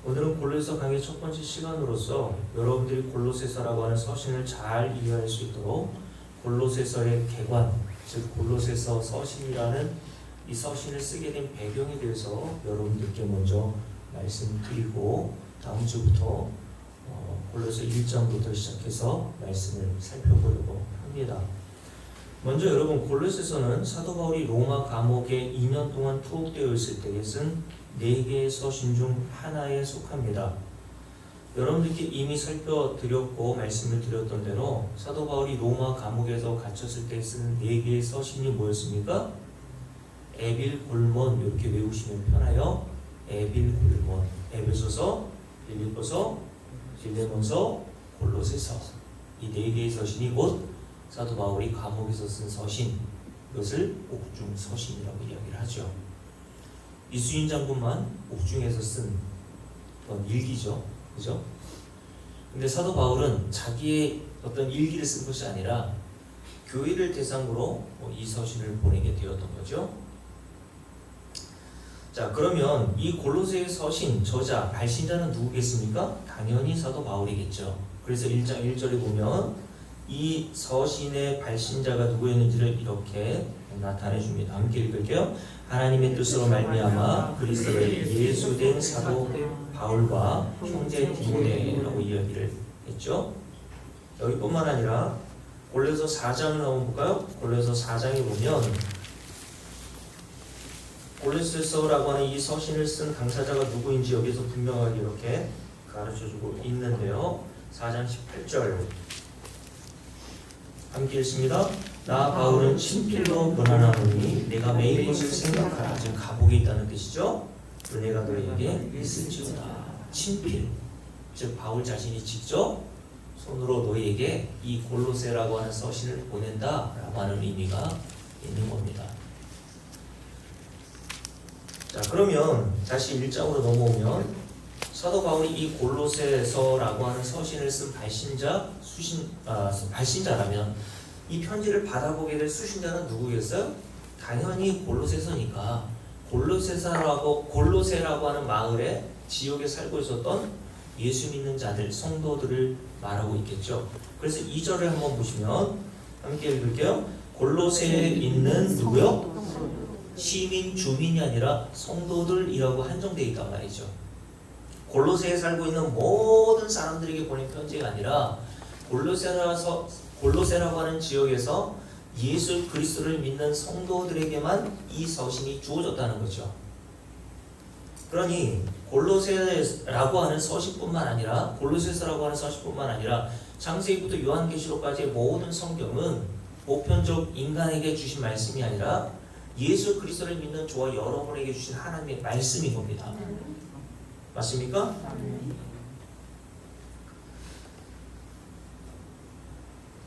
오늘은 골로새서 강의 첫 번째 시간으로서 여러분들이 골로새서라고 하는 서신을 잘 이해할 수 있도록 골로새서의 개관, 즉 골로새서 서신이라는 이 서신을 쓰게 된 배경에 대해서 여러분들께 먼저 말씀드리고 다음 주부터 골로새 1장부터 시작해서 말씀을 살펴보려고 합니다. 먼저 여러분, 골로새서는 사도 바울이 로마 감옥에 2년 동안 투옥되어 있을 때에 쓴 4개의 서신 중 하나에 속합니다. 여러분들께 이미 살펴드렸고 말씀을 드렸던 대로 사도 바울이 로마 감옥에서 갇혔을 때 쓴 4개의 서신이 뭐였습니까? 에빌골몬, 이렇게 외우시면 편해요. 에빌골몬, 에베소서, 빌립보서, 빌레몬서, 골로새서, 이 4개의 서신이 곧 사도 바울이 감옥에서 쓴 서신, 이것을 옥중 서신이라고 이야기를 하죠. 이수인 장군만 옥중에서 쓴 그런 일기죠, 그죠? 근데 사도 바울은 자기의 어떤 일기를 쓴 것이 아니라 교회를 대상으로 이 서신을 보내게 되었던 거죠. 자, 그러면 이 골로새의 서신 저자, 발신자는 누구겠습니까? 당연히 사도 바울이겠죠. 그래서 1장 1절에 보면 이 서신의 발신자가 누구였는지를 이렇게 나타내 줍니다. 함께 읽을게요. 하나님의 뜻으로 말미암아 그리스도의 예수된 사도 바울과 형제 디모데라고 이야기를 했죠. 여기뿐만 아니라 골로새 4장을 한번 볼까요? 골로새 4장에 보면 골로새서라고 하는 이 서신을 쓴 당사자가 누구인지 여기서 분명하게 이렇게 가르쳐주고 있는데요. 4장 18절 함께 읽습니다. 나 바울은 친필로 문안하노니 내가 매일 것을 생각하라. 지금 감옥에 있다는 뜻이죠. 은혜가 너에게 있을지어다. 친필, 즉 바울 자신이 직접 손으로 너에게 이 골로새라고 하는 서신을 보낸다라고 하는 의미가 있는 겁니다. 자, 그러면 다시 1장으로 넘어오면 사도 바울이 이 골로새서라고 하는 서신을 쓴 발신자라면 이 편지를 받아보게 될 수신자는 누구겠어요? 당연히 골로새서니까 골로새라고 하는 마을에 지역에 살고 있었던 예수 믿는 자들, 성도들을 말하고 있겠죠. 그래서 2절을 한번 보시면 함께 읽을게요. 골로새에 있는 누구요? 시민, 주민이 아니라 성도들이라고 한정되어 있단 말이죠. 골로새에 살고 있는 모든 사람들에게 보낸 편지가 아니라 골로새라고 하는 지역에서 예수 그리스도를 믿는 성도들에게만 이 서신이 주어졌다는 거죠. 그러니 골로새라고 하는 서신뿐만 아니라 창세기부터 요한계시록까지의 모든 성경은 보편적 인간에게 주신 말씀이 아니라 예수 그리스도를 믿는 저와 여러분에게 주신 하나님의 말씀인 겁니다. 맞습니까?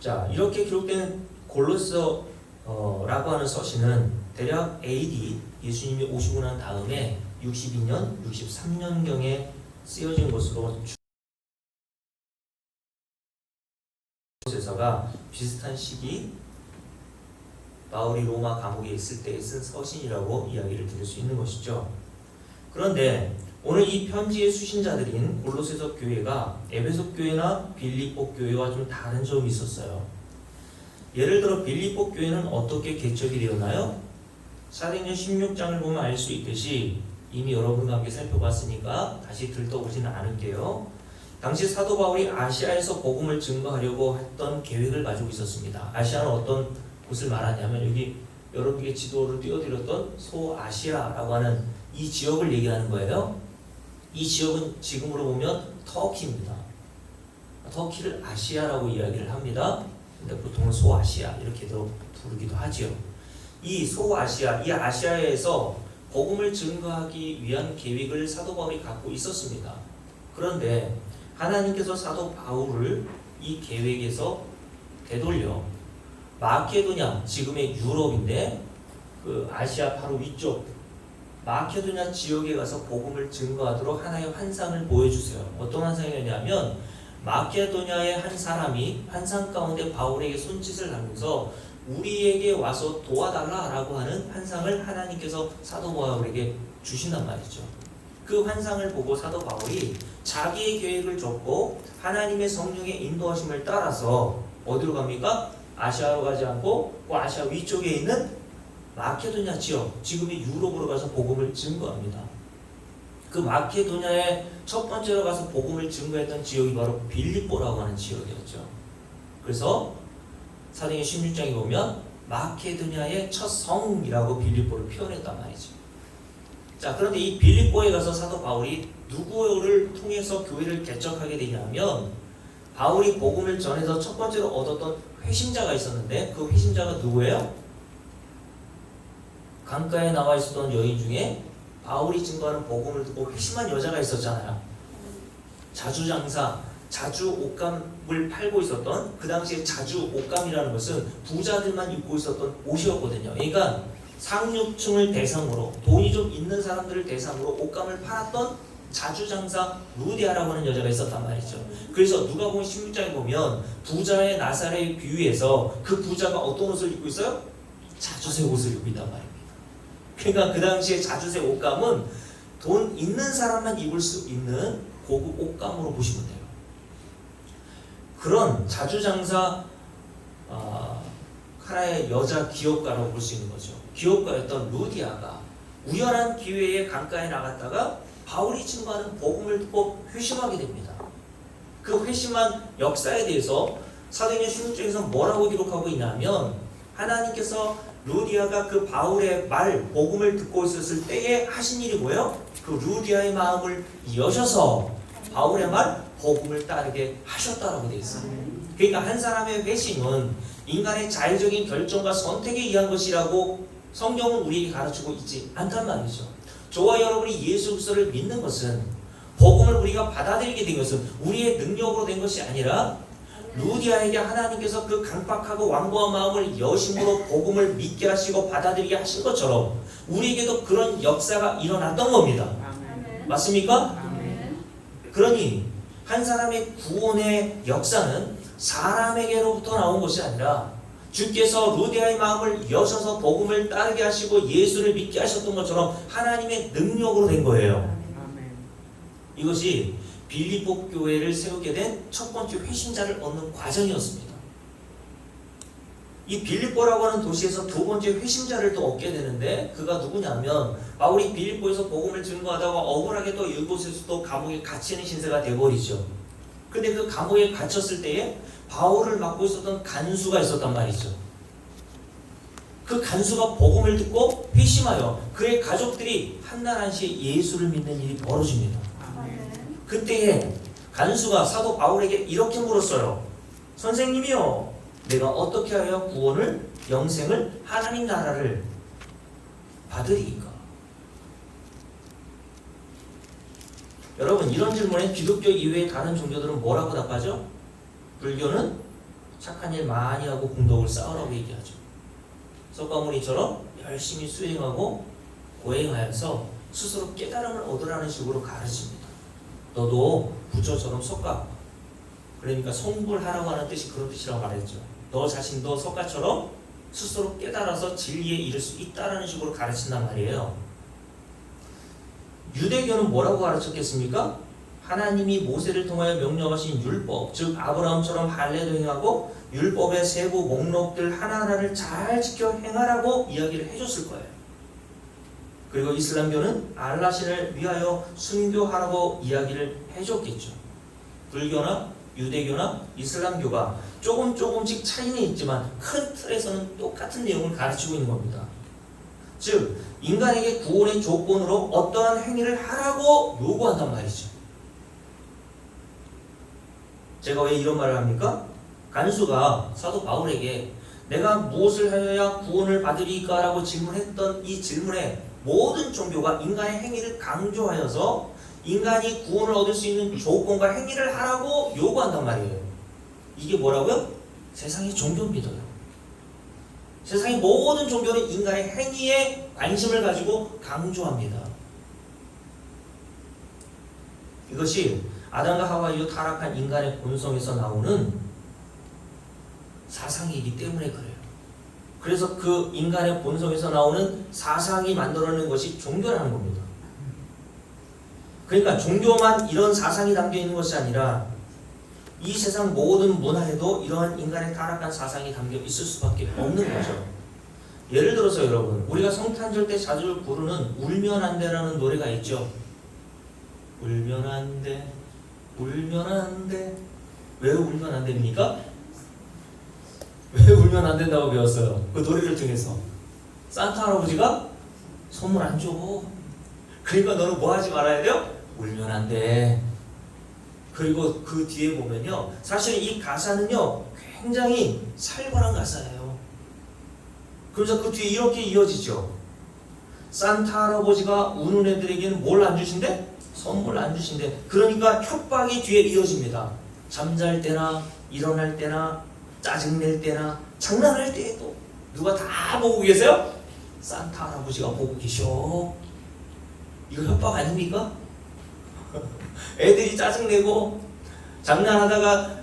자, 이렇게 기록된 골로새라고 하는 서신은 대략 AD 예수님이 오시고 난 다음에 62년, 63년경에 쓰여진 것으로 골로새서가 비슷한 시기 바울이 로마 감옥에 있을 때 쓴 서신이라고 이야기를 드릴 수 있는 것이죠. 그런데 오늘 이 편지의 수신자들인 골로새서 교회가 에베소 교회나 빌립보 교회와 좀 다른 점이 있었어요. 예를 들어 빌립보 교회는 어떻게 개척이 되었나요? 사도행전 16장을 보면 알 수 있듯이 이미 여러분과 함께 살펴봤으니까 다시 들떠보지는 않을게요. 당시 사도 바울이 아시아에서 복음을 증거하려고 했던 계획을 가지고 있었습니다. 아시아는 어떤 곳을 말하냐면 여기 여러분께 지도를 띄워드렸던 소아시아라고 하는 이 지역을 얘기하는 거예요. 이 지역은 지금으로 보면 터키입니다. 터키를 아시아라고 이야기를 합니다. 근데 보통은 소아시아 이렇게도 부르기도 하지요. 이 소아시아, 이 아시아에서 복음을 증거하기 위한 계획을 사도 바울이 갖고 있었습니다. 그런데 하나님께서 사도 바울을 이 계획에서 되돌려 마케도냐, 지금의 유럽인데 그 아시아 바로 위쪽 마케도냐 지역에 가서 복음을 증거하도록 하나의 환상을 보여주세요. 어떤 환상이냐면 마케도냐의 한 사람이 환상 가운데 바울에게 손짓을 하면서 우리에게 와서 도와달라라고 하는 환상을 하나님께서 사도 바울에게 주신단 말이죠. 그 환상을 보고 사도 바울이 자기의 계획을 줬고 하나님의 성령의 인도하심을 따라서 어디로 갑니까? 아시아로 가지 않고 그 아시아 위쪽에 있는 마케도냐 지역, 지금의 유럽으로 가서 복음을 증거합니다. 그 마케도냐에 첫 번째로 가서 복음을 증거했던 지역이 바로 빌립보라고 하는 지역이었죠. 그래서 사도행전 16장에 보면 마케도냐의 첫 성이라고 빌립보를 표현했단 말이죠. 자, 그런데 이 빌립보에 가서 사도 바울이 누구를 통해서 교회를 개척하게 되냐면 바울이 복음을 전해서 첫 번째로 얻었던 회심자가 있었는데 그 회심자가 누구예요? 강가에 나와 있었던 여인 중에 바울이 증거하는 복음을 듣고 회심한 여자가 있었잖아요. 자주장사, 자주 옷감을 팔고 있었던, 그 당시에 자주 옷감이라는 것은 부자들만 입고 있었던 옷이었거든요. 그러니까 상류층을 대상으로, 돈이 좀 있는 사람들을 대상으로 옷감을 팔았던 자주장사 루디아라고 하는 여자가 있었단 말이죠. 그래서 누가복음 16장에 보면 부자의 나사렛 비유에서 그 부자가 어떤 옷을 입고 있어요? 자주색 옷을 입고 있단 말입니다. 그러니까 그 당시에 자주색 옷감은 돈 있는 사람만 입을 수 있는 고급 옷감으로 보시면 돼요. 그런 자주장사 하나의 여자 기업가라고 볼 수 있는 거죠. 기업가였던 루디아가 우연한 기회에 강가에 나갔다가 바울이 증거하는 복음을 듣고 회심하게 됩니다. 그 회심한 역사에 대해서 사도행전 16장에서 뭐라고 기록하고 있냐면 하나님께서 루디아가 그 바울의 말, 복음을 듣고 있었을 때에 하신 일이 뭐예요? 그 루디아의 마음을 여셔서 바울의 말, 복음을 따르게 하셨다라고 되어 있어요. 그러니까 한 사람의 회심은 인간의 자의적인 결정과 선택에 의한 것이라고 성경은 우리에게 가르치고 있지 않단 말이죠. 저와 여러분이 예수 그리스도를 믿는 것은, 복음을 우리가 받아들이게 된 것은 우리의 능력으로 된 것이 아니라 루디아에게 하나님께서 그 강박하고 완고한 마음을 여심으로 복음을 믿게 하시고 받아들이게 하신 것처럼 우리에게도 그런 역사가 일어났던 겁니다. 아멘. 맞습니까? 아멘. 그러니 한 사람의 구원의 역사는 사람에게로부터 나온 것이 아니라 주께서 루디아의 마음을 여셔서 복음을 따르게 하시고 예수를 믿게 하셨던 것처럼 하나님의 능력으로 된 거예요. 아멘. 이것이 빌립보 교회를 세우게 된 첫 번째 회심자를 얻는 과정이었습니다. 이 빌립보라고 하는 도시에서 두 번째 회심자를 또 얻게 되는데 그가 누구냐면 바울이 빌립보에서 복음을 증거하다가 억울하게 또 이곳에서 또 감옥에 갇히는 신세가 되어버리죠. 근데 그 감옥에 갇혔을 때에 바울을 맡고 있었던 간수가 있었단 말이죠. 그 간수가 복음을 듣고 회심하여 그의 가족들이 한날 한시에 예수를 믿는 일이 벌어집니다. 아멘. 그때에 간수가 사도 바울에게 이렇게 물었어요. 선생님이요, 내가 어떻게 하여 구원을, 영생을, 하나님 나라를 받으리이까? 여러분, 이런 질문에 기독교 이외의 다른 종교들은 뭐라고 답하죠? 불교는 착한 일 많이 하고 공덕을 쌓으라고 얘기하죠. 석가모니처럼 열심히 수행하고 고행하여서 스스로 깨달음을 얻으라는 식으로 가르칩니다. 너도 부처처럼 석가, 그러니까 성불하라고 하는 뜻이 그런 뜻이라고 말했죠. 너 자신도 석가처럼 스스로 깨달아서 진리에 이를 수 있다라는 식으로 가르친단 말이에요. 유대교는 뭐라고 가르쳤겠습니까? 하나님이 모세를 통하여 명령하신 율법, 즉 아브라함처럼 할례도 행하고 율법의 세부 목록들 하나하나를 잘 지켜 행하라고 이야기를 해줬을 거예요. 그리고 이슬람교는 알라신을 위하여 순교하라고 이야기를 해줬겠죠. 불교나 유대교나 이슬람교가 조금씩 차이는 있지만 큰 틀에서는 똑같은 내용을 가르치고 있는 겁니다. 즉 인간에게 구원의 조건으로 어떠한 행위를 하라고 요구한단 말이죠. 제가 왜 이런 말을 합니까? 간수가 사도 바울에게 내가 무엇을 하여야 구원을 받으리까? 라고 질문했던 이 질문에 모든 종교가 인간의 행위를 강조하여서 인간이 구원을 얻을 수 있는 조건과 행위를 하라고 요구한단 말이에요. 이게 뭐라고요? 세상의 종교입니다. 세상의 모든 종교는 인간의 행위에 관심을 가지고 강조합니다. 이것이 아담과 하와 이후 타락한 인간의 본성에서 나오는 사상이기 때문에 그래요. 그래서 그 인간의 본성에서 나오는 사상이 만들어낸 것이 종교라는 겁니다. 그러니까 종교만 이런 사상이 담겨 있는 것이 아니라 이 세상 모든 문화에도 이러한 인간의 타락한 사상이 담겨 있을 수밖에 없는 거죠. 예를 들어서 여러분, 우리가 성탄절 때 자주 부르는 울면 안 돼라는 노래가 있죠. 울면 안 돼, 울면 안 돼. 왜 울면 안 됩니까? 왜 울면 안 된다고 배웠어요? 그 노래를 통해서. 산타 할아버지가 선물 안 줘. 그러니까 너는 뭐 하지 말아야 돼요? 울면 안 돼. 그리고 그 뒤에 보면요, 사실 이 가사는요 굉장히 살벌한 가사예요. 그래서 그 뒤에 이렇게 이어지죠. 산타 할아버지가 우는 애들에게는 뭘 안 주신대? 선물 안 주신대. 그러니까 협박이 뒤에 이어집니다. 잠잘 때나 일어날 때나 짜증낼 때나 장난할 때에도 누가 다 보고 계세요? 산타 할아버지가 보고 계셔. 이거 협박 아닙니까? 애들이 짜증내고 장난하다가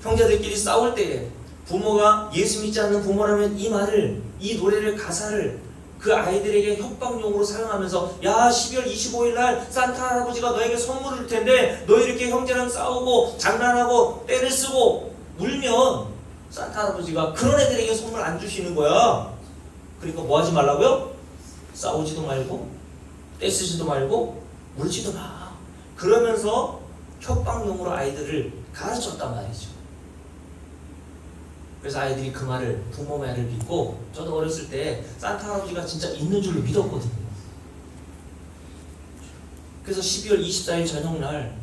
형제들끼리 싸울 때 부모가 예수 믿지 않는 부모라면 이 말을, 이 노래를, 가사를 그 아이들에게 협박용으로 사용하면서, 야 12월 25일 날 산타 할아버지가 너에게 선물을 줄 텐데 너 이렇게 형제랑 싸우고 장난하고 때를 쓰고 울면 산타 할아버지가 그런 애들에게 선물 안 주시는 거야. 그러니까 뭐 하지 말라고요? 싸우지도 말고 떼쓰지도 말고 울지도 마. 그러면서 협박용으로 아이들을 가르쳤단 말이죠. 그래서 아이들이 그 말을, 부모 말을 믿고, 저도 어렸을 때 산타 할아버지가 진짜 있는 줄로 믿었거든요. 그래서 12월 24일 저녁날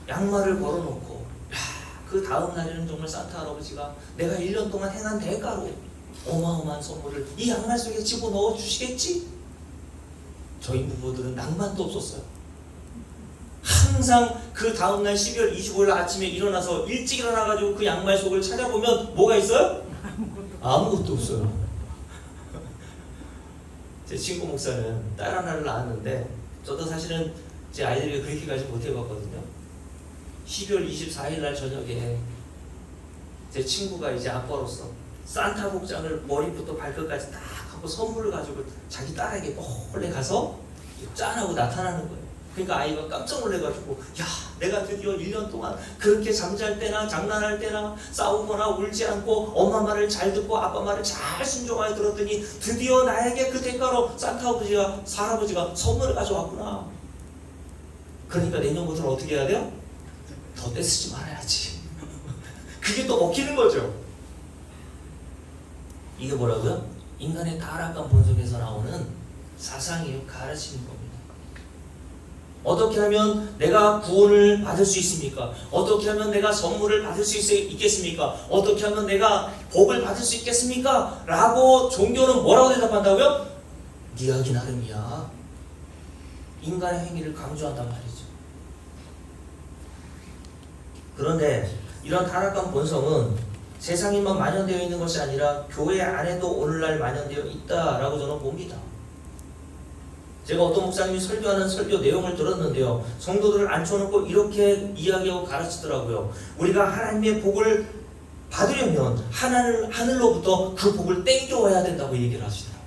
양말을 걸어놓고, 그 다음 날에는 정말 산타 할아버지가 내가 1년 동안 행한 대가로 어마어마한 선물을 이 양말 속에 집어넣어 주시겠지? 저희 부부들은 낭만도 없었어요. 항상 그 다음날 12월 25일 아침에 일어나서 일찍 일어나가지고 그 양말 속을 찾아보면 뭐가 있어요? 아무것도 없어요. 제 친구 목사는 딸 하나를 낳았는데, 저도 사실은 제 아이들이 그렇게까지 못 해봤거든요. 12월 24일 날 저녁에 제 친구가 이제 아빠로서 산타 복장을 머리부터 발끝까지 딱 하고 선물을 가지고 자기 딸에게 몰래 가서 짠하고 나타나는 거예요. 그러니까 아이가 깜짝 놀래가지고, 야 내가 드디어 1년 동안 그렇게 잠잘 때나 장난할 때나 싸우거나 울지 않고 엄마 말을 잘 듣고 아빠 말을 잘 순종하여 들었더니 드디어 나에게 그 대가로 산타 할아버지가 선물을 가져왔구나. 그러니까 내년부터는 어떻게 해야 돼요? 더 떼쓰지 말아야지. 그게 또 먹히는 거죠. 이게 뭐라고요? 인간의 타락한 본성에서 나오는 사상이에요. 가르치는 겁니다. 어떻게 하면 내가 구원을 받을 수 있습니까? 어떻게 하면 내가 선물을 받을 수 있겠습니까? 어떻게 하면 내가 복을 받을 수 있겠습니까? 라고 종교는 뭐라고 대답한다고요? 네 하기 나름이야. 인간의 행위를 강조한단 말이죠. 그런데 이런 타락한 본성은 세상에만 만연되어 있는 것이 아니라 교회 안에도 오늘날 만연되어 있다라고 저는 봅니다. 제가 어떤 목사님이 설교하는 설교 내용을 들었는데요, 성도들을 앉혀놓고 이렇게 이야기하고 가르치더라고요. 우리가 하나님의 복을 받으려면 하늘로부터 그 복을 땡겨와야 된다고 얘기를 하시더라고요.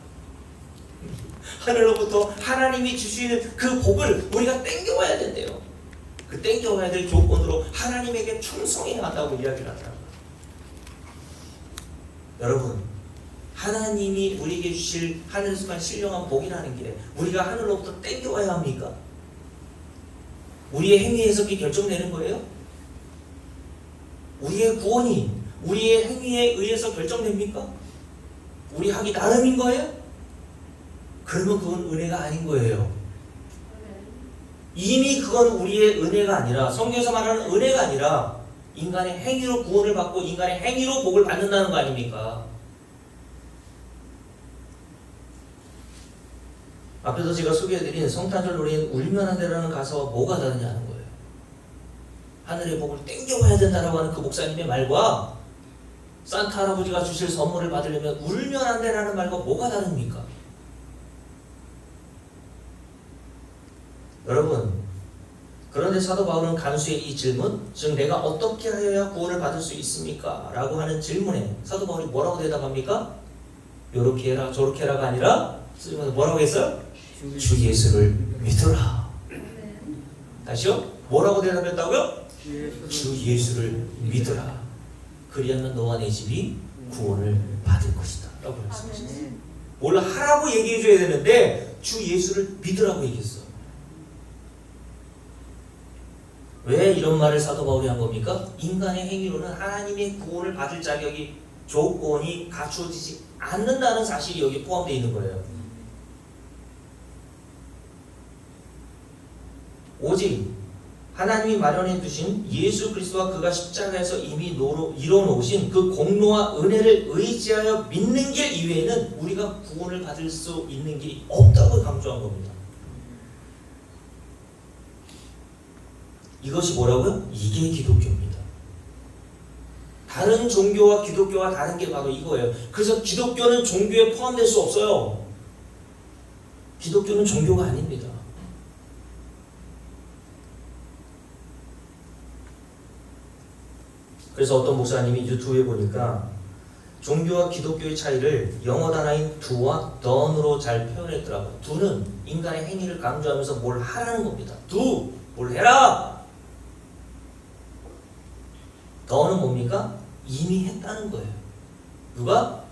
하늘로부터 하나님이 주시는 그 복을 우리가 땡겨와야 된대요. 그 땡겨와야 될 조건으로 하나님에게 충성해야 한다고 이야기를 하더라고요. 여러분, 하나님이 우리에게 주실 하늘에서만 신령한 복이라는 게 우리가 하늘로부터 땡겨와야 합니까? 우리의 행위 해석이 결정되는 거예요? 우리의 구원이 우리의 행위에 의해서 결정됩니까? 우리 하기 나름인 거예요? 그러면 그건 은혜가 아닌 거예요. 이미 그건 우리의 은혜가 아니라, 성경에서 말하는 은혜가 아니라 인간의 행위로 구원을 받고 인간의 행위로 복을 받는다는 거 아닙니까? 앞에서 제가 소개해드린 성탄절 노래인 울면 안 돼라는 가사와 뭐가 다르냐는 거예요. 하늘의 복을 땡겨와야 된다라고 하는 그 목사님의 말과 산타 할아버지가 주실 선물을 받으려면 울면 안 돼라는 말과 뭐가 다릅니까? 여러분, 그런데 사도 바울은 간수의 이 질문, 즉 내가 어떻게 하여야 구원을 받을 수 있습니까? 라고 하는 질문에 사도 바울이 뭐라고 대답합니까? 요렇게 해라 저렇게 해라가 아니라 뭐라고 했어요? 주 예수를 믿어라. 다시요? 뭐라고 대답했다고요? 주 주 예수를 믿으라. 그리하면 너와 내 집이 구원을 받을 것이다 라고 말씀하셨어요. 아멘. 뭘 하라고 얘기해 줘야 되는데 주 예수를 믿으라고 얘기했어. 왜 이런 말을 사도 바울이 한 겁니까? 인간의 행위로는 하나님의 구원을 받을 자격이 조건이 갖추어지지 않는다는 사실이 여기 포함되어 있는 거예요. 오직 하나님이 마련해 두신 예수 그리스도와 그가 십자가에서 이미 이뤄놓으신 그 공로와 은혜를 의지하여 믿는 길 이외에는 우리가 구원을 받을 수 있는 길이 없다고 강조한 겁니다. 이것이 뭐라고요? 이게 기독교입니다. 다른 종교와 기독교와 다른 게 바로 이거예요. 그래서 기독교는 종교에 포함될 수 없어요. 기독교는 종교가 아닙니다. 그래서 어떤 목사님이 유튜브에 보니까 종교와 기독교의 차이를 영어 단어인 do와 done으로 잘 표현했더라고요. do는 인간의 행위를 강조하면서 뭘 하라는 겁니다. do, 뭘 해라! do는 뭡니까? 이미 했다는 거예요. 누가?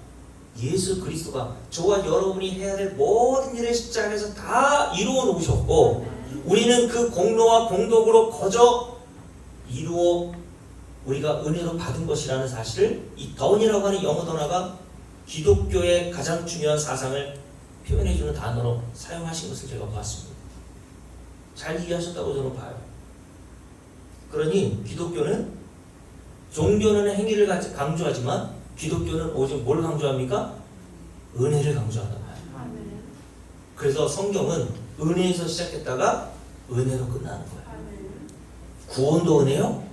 예수 그리스도가 저와 여러분이 해야 될 모든 일을 십자가에서 다 이루어 놓으셨고 우리는 그 공로와 공덕으로 거저 이루어 우리가 은혜로 받은 것이라는 사실을 이 던이라고 하는 영어 단어가 기독교의 가장 중요한 사상을 표현해주는 단어로 사용하신 것을 제가 봤습니다. 잘 이해하셨다고 저는 봐요. 그러니 기독교는 종교는 행위를 강조하지만 기독교는 오직 뭘 강조합니까? 은혜를 강조한단 말이에요. 아멘. 그래서 성경은 은혜에서 시작했다가 은혜로 끝나는 거예요. 아멘. 구원도 은혜요.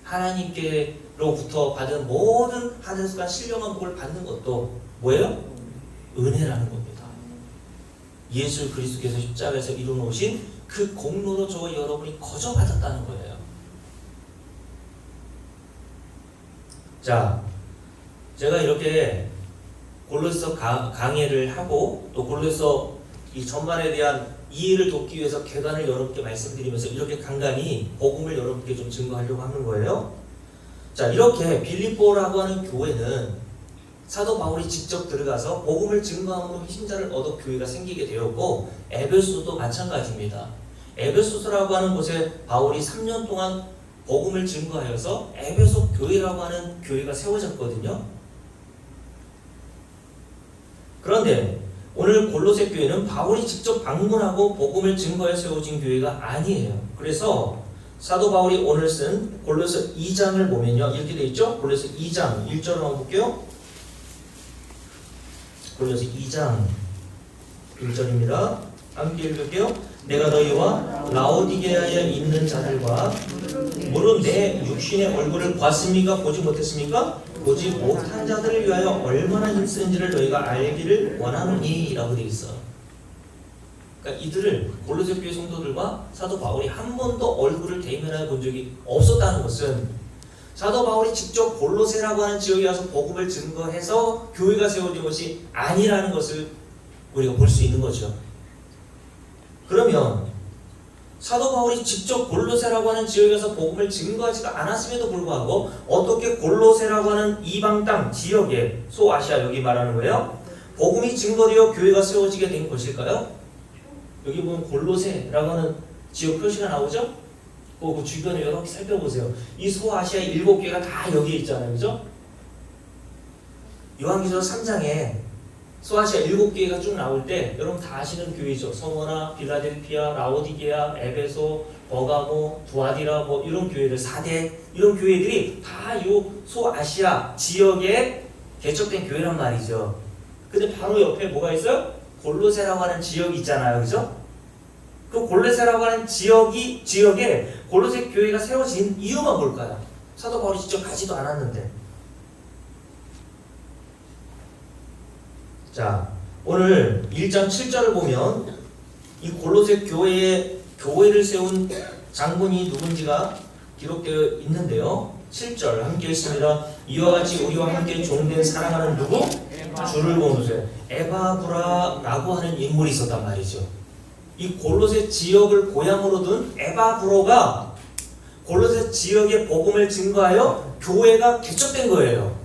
하나님께로부터 받은 모든 한 순간 신령한 복을 받는 것도 뭐예요? 은혜라는 겁니다. 예수 그리스도께서 십자가에서 이루어놓으신 그 공로로 저와 여러분이 거저 받았다는 거예요. 자, 제가 이렇게 골로새서 강해를 하고 또 골로새서 이 전반에 대한 이해를 돕기 위해서 개관을 여러분께 말씀드리면서 이렇게 간간히 복음을 여러분께 좀 증거하려고 하는 거예요. 자, 이렇게 빌립보라고 하는 교회는 사도 바울이 직접 들어가서 복음을 증거함으로 회심자를 얻어 교회가 생기게 되었고 에베소도 마찬가지입니다. 에베소서라고 하는 곳에 바울이 3년 동안 복음을 증거하여서 에베소 교회라고 하는 교회가 세워졌거든요. 그런데 오늘 골로새 교회는 바울이 직접 방문하고 복음을 증거해 세워진 교회가 아니에요. 그래서 사도 바울이 오늘 쓴 골로새 2장을 보면요. 이렇게 되어 있죠? 골로새 2장 1절을 한번 볼게요. 골로새 2장 1절입니다. 함께 읽을게요. 내가 너희와 라오디게아에 있는 자들과 무릇 내 육신의 얼굴을 봤습니까? 보지 못했습니까? 보지 못한 자들을 위하여 얼마나 힘쓰는지를 너희가 알기를 원하노니 라고 되어 있어. 그러니까 이들을 골로새 교회 성도들과 사도 바울이 한 번도 얼굴을 대면해 본 적이 없었다는 것은 사도 바울이 직접 골로새라고 하는 지역에 와서 복음을 증거해서 교회가 세워진 것이 아니라는 것을 우리가 볼 수 있는 거죠. 그러면 사도 바울이 직접 골로새라고 하는 지역에서 복음을 증거하지가 않았음에도 불구하고 어떻게 골로새라고 하는 이방 땅 지역에 소아시아 여기 말하는 거예요? 복음이 증거되어 교회가 세워지게 된 것일까요? 여기 보면 골로새라고 하는 지역 표시가 나오죠? 그 주변에 여러분 살펴보세요. 이 소아시아 7개가 다 여기에 있잖아요. 그죠? 요한계시록 3장에 소아시아 7개가 쭉 나올 때 여러분 다 아시는 교회죠. 서머나, 빌라델피아, 라오디게아, 에베소, 버가모, 두아디라 뭐 이런 교회들 4대 이런 교회들이 다 이 소아시아 지역에 개척된 교회란 말이죠. 근데 바로 옆에 뭐가 있어요? 골로새라고 하는 지역이 있잖아요. 그죠? 그 골로새라고 하는 지역에 골로새 교회가 세워진 이유가 뭘까요? 사도 바울이 직접 가지도 않았는데. 자, 오늘 1장 7절을 보면 이 골로새 교회를 세운 장본이 누군지가 기록되어 있는데요. 7절 함께 읽습니다. 이와 같이 우리와 함께 종된 사랑하는 누구? 주를 보는 에바브라라고 하는 인물이 있었단 말이죠. 이 골로새 지역을 고향으로 둔 에바브로가 골로새 지역의 복음을 증거하여 교회가 개척된 거예요.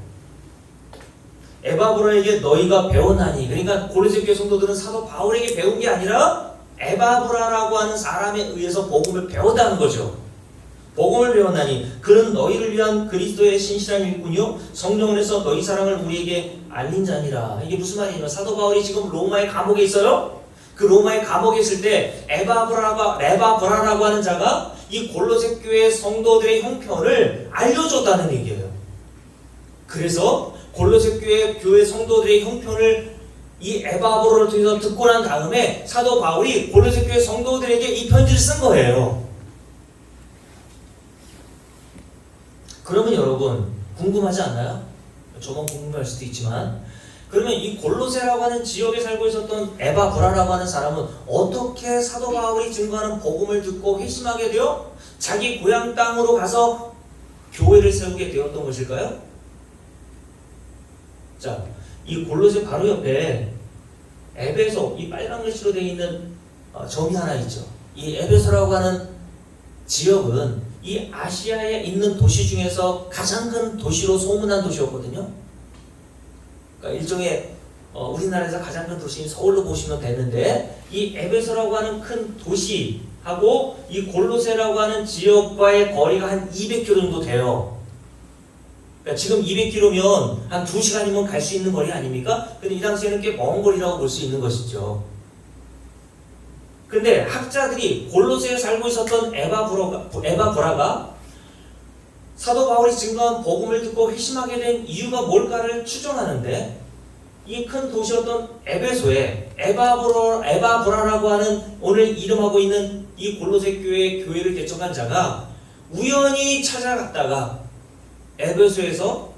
에바브로에게 너희가 배웠나니, 그러니까 골로새 교회 성도들은 사도 바울에게 배운 게 아니라 에바브라라고 하는 사람에 의해서 복음을 배웠다는 거죠. 복음을 배웠나니 그는 너희를 위한 그리스도의 신실한 일꾼이요 성령으로서 너희 사랑을 우리에게 알린 자니라. 이게 무슨 말이냐면 사도 바울이 지금 로마의 감옥에 있어요. 그 로마의 감옥에 있을 때 에바브라라고 하는 자가 이 골로새 교회 성도들의 형편을 알려줬다는 얘기예요. 그래서 골로새 교회 성도들의 형편을 이 에바브로를 통해서 듣고 난 다음에 사도 바울이 골로새 교회 성도들에게 이 편지를 쓴 거예요. 그러면 여러분 궁금하지 않나요? 저만 궁금할 수도 있지만, 그러면 이 골로새라고 하는 지역에 살고 있었던 에바브라라고 하는 사람은 어떻게 사도 바울이 증거하는 복음을 듣고 회심하게 되어 자기 고향 땅으로 가서 교회를 세우게 되었던 것일까요? 자, 이 골로새 바로 옆에 에베소, 이 빨간 글씨로 되어 있는 점이 하나 있죠. 이 에베소라고 하는 지역은 이 아시아에 있는 도시 중에서 가장 큰 도시로 소문난 도시였거든요. 그러니까 일종의 우리나라에서 가장 큰 도시인 서울로 보시면 되는데, 이 에베소라고 하는 큰 도시하고 이 골로새라고 하는 지역과의 거리가 한 200km 정도 돼요. 그러니까 지금 200km면 한 2시간이면 갈 수 있는 거리 아닙니까? 근데 이 당시에는 꽤 먼 거리라고 볼 수 있는 것이죠. 근데 학자들이 골로새에 살고 있었던 에바브라가 사도 바울이 증거한 복음을 듣고 회심하게 된 이유가 뭘까를 추정하는데, 이 큰 도시였던 에베소에 에바브라라고 하는 오늘 이름하고 있는 이 골로새 교회를 개척한 자가 우연히 찾아갔다가 에베소에서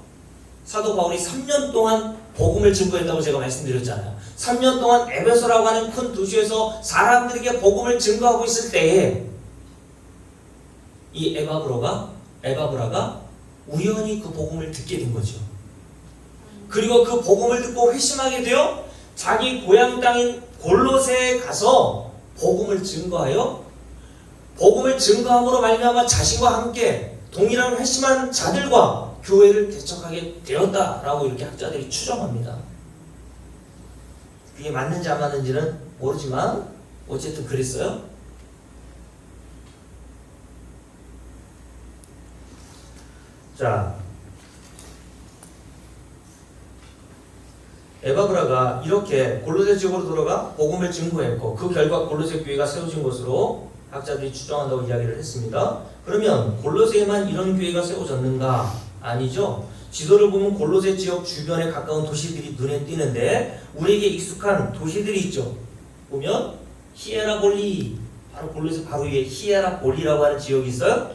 사도 바울이 3년 동안 복음을 증거했다고 제가 말씀드렸잖아요. 3년 동안 에베소라고 하는 큰 도시에서 사람들에게 복음을 증거하고 있을 때에 이 에바브라가 우연히 그 복음을 듣게 된 거죠. 그리고 그 복음을 듣고 회심하게 되어 자기 고향 땅인 골로새에 가서 복음을 증거함으로 말미암아 자신과 함께 동일한 회심한 자들과 교회를 개척하게 되었다라고 이렇게 학자들이 추정합니다. 그게 맞는지 안 맞는지는 모르지만 어쨌든 그랬어요. 자, 에바브라가 이렇게 골로새 지역으로 들어가 복음을 증거했고 그 결과 골로새 교회가 세워진 것으로 학자들이 추정한다고 이야기를 했습니다. 그러면 골로새에만 이런 교회가 세워졌는가? 아니죠. 지도를 보면 골로새 지역 주변에 가까운 도시들이 눈에 띄는데 우리에게 익숙한 도시들이 있죠. 보면 히에라볼리, 바로 골로새 바로 위에 히에라볼리라고 하는 지역이 있어요.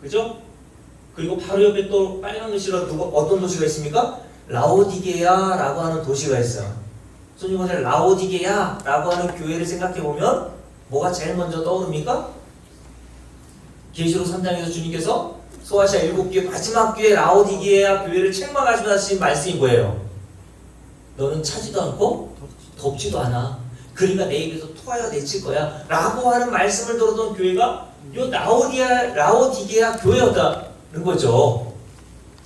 그죠? 그리고 바로 옆에 또 빨간 글씨로 어떤 도시가 있습니까? 라오디게아라고 하는 도시가 있어요. 손님 오늘 라오디게아라고 하는 교회를 생각해 보면 뭐가 제일 먼저 떠오릅니까? 계시록 3장에서 주님께서 소아시아 7교회 마지막 교회 라오디게아 교회를 책망하시면서 하신 말씀이 뭐예요? 너는 차지도 않고 덥지도 않아. 그러니까 내 입에서 토하여 내칠 거야 라고 하는 말씀을 들었던 교회가 요 라오디게아 교회였다는 거죠.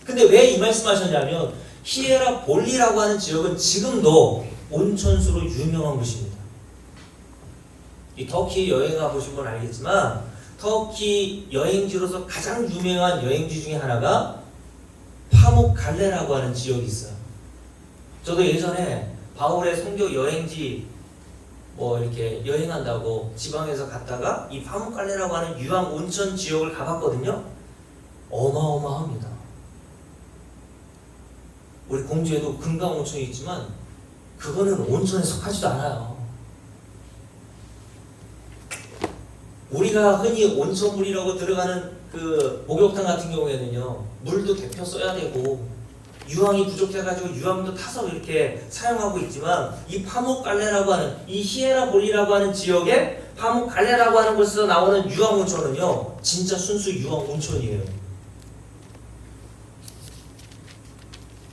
근데 왜 이 말씀하셨냐면 히에라볼리라고 하는 지역은 지금도 온천수로 유명한 곳입니다. 이 터키 여행 가보신 분 알겠지만 터키 여행지로서 가장 유명한 여행지 중에 하나가 파묵갈레라고 하는 지역이 있어요. 저도 예전에 바울의 선교 여행지 이렇게 여행한다고 지방에서 갔다가 이 파묵갈레라고 하는 유황 온천 지역을 가봤거든요. 어마어마합니다. 우리 공주에도 금강 온천이 있지만 그거는 온천에 속하지도 않아요. 우리가 흔히 온천물이라고 들어가는 그 목욕탕 같은 경우에는요, 물도 데펴 써야 되고 유황이 부족해가지고 유황도 타서 이렇게 사용하고 있지만 이 파묵갈레라고 하는 이 히에라볼리라고 하는 지역에 파묵갈레라고 하는 곳에서 나오는 유황 온천은요 진짜 순수 유황 온천이에요.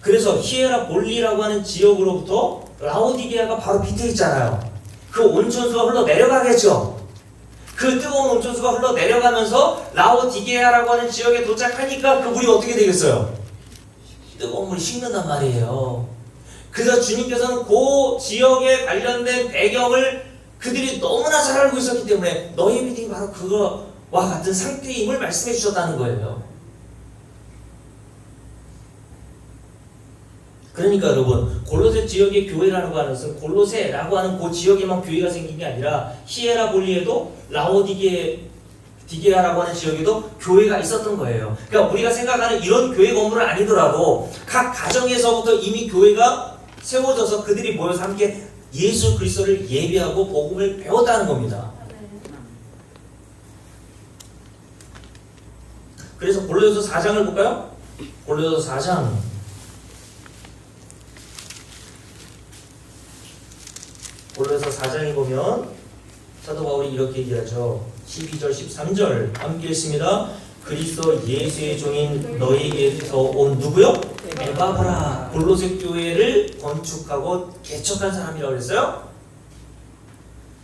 그래서 히에라볼리라고 하는 지역으로부터 라오디게아가 바로 밑에 있잖아요. 그 온천수가 흘러 내려가겠죠. 그 뜨거운 온천수가 흘러 내려가면서 라오디게아라고 하는 지역에 도착하니까 그 물이 어떻게 되겠어요? 뜨거운 물이 식는단 말이에요. 그래서 주님께서는 그 지역에 관련된 배경을 그들이 너무나 잘 알고 있었기 때문에 너희 믿음이 바로 그거와 같은 상태임을 말씀해 주셨다는 거예요. 그러니까 여러분, 골로새 지역의 교회라고 하는 것은 골로새라고 하는 그 지역에만 교회가 생긴 게 아니라 히에라볼리에도 라오디게아라고 하는 지역에도 교회가 있었던 거예요. 그러니까 우리가 생각하는 이런 교회 건물은 아니더라도 각 가정에서부터 이미 교회가 세워져서 그들이 모여서 함께 예수 그리스도를 예배하고 복음을 배웠다는 겁니다. 그래서 골로새서 4장을 볼까요? 골로새서 4장 골로새서 4장에 보면 사도 바울이 이렇게 얘기하죠. 12절 13절 함께 읽습니다. 그리스도 예수의 종인 너희에게서 온 누구요? 에바브라. 골로새 교회를 건축하고 개척한 사람이라고 그랬어요.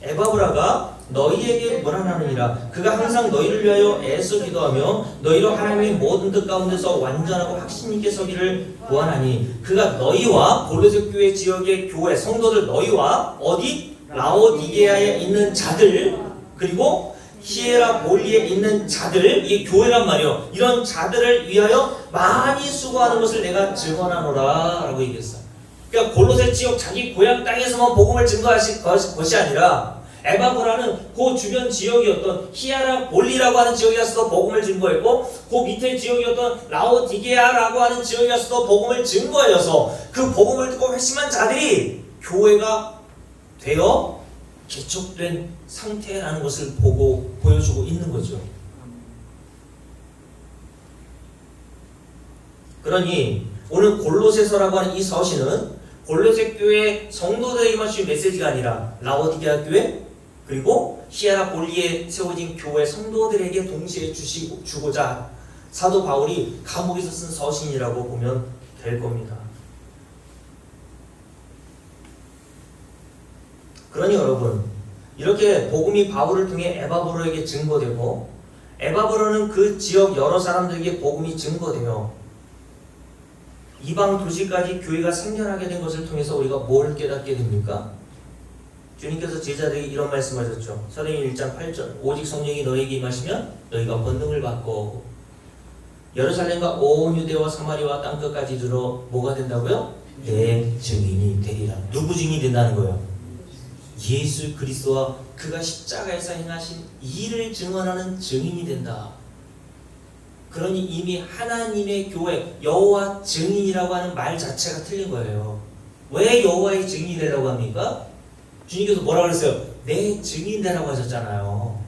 에바브라가 너희에게 뭐라 하느니라. 그가 항상 너희를 위하여 애써 기도하며 너희로 하나님의 모든 뜻 가운데서 완전하고 확신 있게 서기를 구하나니 그가 너희와 골로새 교회 지역의 교회 성도들 너희와 어디? 라오디게아에 있는 자들 그리고 히에라볼리에 있는 자들 이게 교회란 말이요. 이런 자들을 위하여 많이 수고하는 것을 내가 증언하노라 라고 얘기했어요. 그러니까 골로새 지역 자기 고향 땅에서만 복음을 증거하실 것이 아니라 에바브라는 그 주변 지역이었던 히에라볼리라고 하는 지역이었어도 복음을 증거했고 그 밑에 지역이었던 라오디게아라고 하는 지역이었어도 복음을 증거해서 그 복음을 듣고 회심한 자들이 교회가 되어 개척된 상태라는 것을 보여주고 있는 거죠. 그러니 오늘 골로새서라고 하는 이 서신은 골로새 교회 성도들에게만 주신 메시지가 아니라 라오디게아 교회 그리고 히에라볼리에 세워진 교회 성도들에게 동시에 주고자 사도 바울이 감옥에서 쓴 서신이라고 보면 될 겁니다. 그러니 여러분 이렇게 복음이 바울을 통해 에바브로에게 증거되고 에바브로는 그 지역 여러 사람들에게 복음이 증거되어 이방 도시까지 교회가 생겨나게 된 것을 통해서 우리가 뭘 깨닫게 됩니까? 주님께서 제자들에게 이런 말씀하셨죠. 사도행전 1장 8절 오직 성령이 너희에게 임하시면 너희가 권능을 받고 예루살렘과 온 유대와 사마리아와 땅끝까지 이르러 뭐가 된다고요? 내 증인이 되리라. 누구 증인이 된다는 거예요? 예수 그리스도와 그가 십자가에서 행하신 일을 증언하는 증인이 된다. 그러니 이미 하나님의 교회 여호와 증인이라고 하는 말 자체가 틀린 거예요. 왜 여호와의 증인이 되라고 합니까? 주님께서 뭐라고 그랬어요? 내 증인 되라고 하셨잖아요.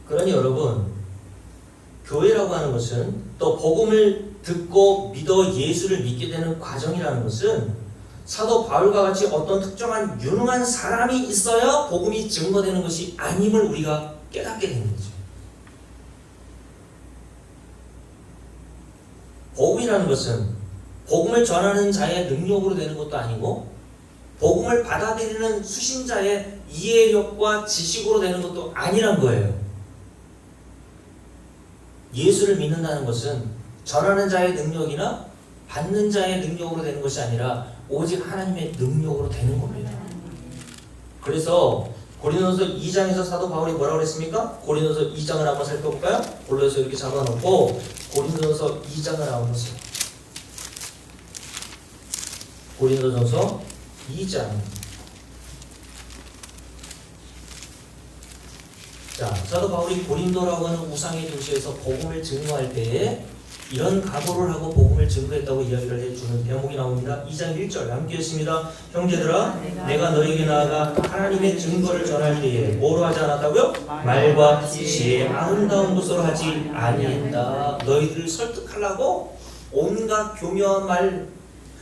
그러니 여러분 교회라고 하는 것은 또 복음을 듣고 믿어 예수를 믿게 되는 과정이라는 것은 사도 바울과 같이 어떤 특정한 유능한 사람이 있어야 복음이 증거되는 것이 아님을 우리가 깨닫게 되는 거죠. 복음이라는 것은 복음을 전하는 자의 능력으로 되는 것도 아니고 복음을 받아들이는 수신자의 이해력과 지식으로 되는 것도 아니란 거예요. 예수를 믿는다는 것은 전하는 자의 능력이나 받는 자의 능력으로 되는 것이 아니라 오직 하나님의 능력으로 되는 겁니다. 그래서 고린도서 2장에서 사도 바울이 뭐라고 그랬습니까? 고린도서 2장을 한번 살펴볼까요? 골로새서 이렇게 잡아놓고 고린도서 2장을 한번 보세요. 고린도전서 2장. 자, 사도 바울이 고린도라고 하는 우상의 도시에서 복음을 증거할 때에 이런 각오를 하고 복음을 증거했다고 이야기를 해주는 대목이 나옵니다. 2장 1절 함께 했습니다. 형제들아 내가 너에게 나아가 하나님의 증거를 전할 때에 뭐로 하지 않았다고요? 말과 지혜의 아름다운 것으로 하지 아니했다. 너희들을 설득하려고 온갖 교묘한 말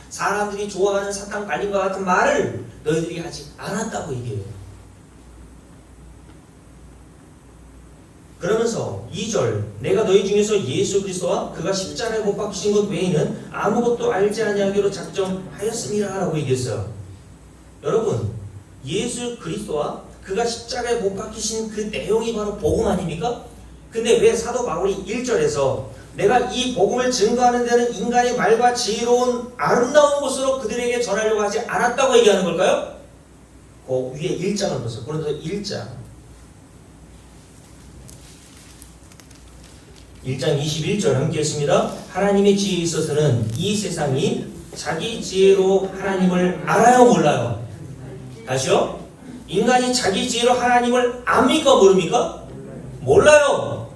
사람들이 좋아하는 사탕 발림과 같은 말을 너희들이 하지 않았다고 얘기해요. 그러면서 2절 내가 너희 중에서 예수 그리스도와 그가 십자가에 못 박히신 것 외에는 아무것도 알지 아니하기로 작정하였습니다 라고 얘기했어요. 여러분, 예수 그리스도와 그가 십자가에 못 박히신 그 내용이 바로 복음 아닙니까? 근데 왜 사도 바울이 1절에서 내가 이 복음을 증거하는 데는 인간의 말과 지혜로운 아름다운 것으로 그들에게 전하려고 하지 않았다고 얘기하는 걸까요? 그 위에 1장을 보세요. 고린도서 1장 21절 함께 했습니다. 하나님의 지혜에 있어서는 이 세상이 자기 지혜로 하나님을 알아요 몰라요? 다시요. 인간이 자기 지혜로 하나님을 압니까 모릅니까? 몰라요.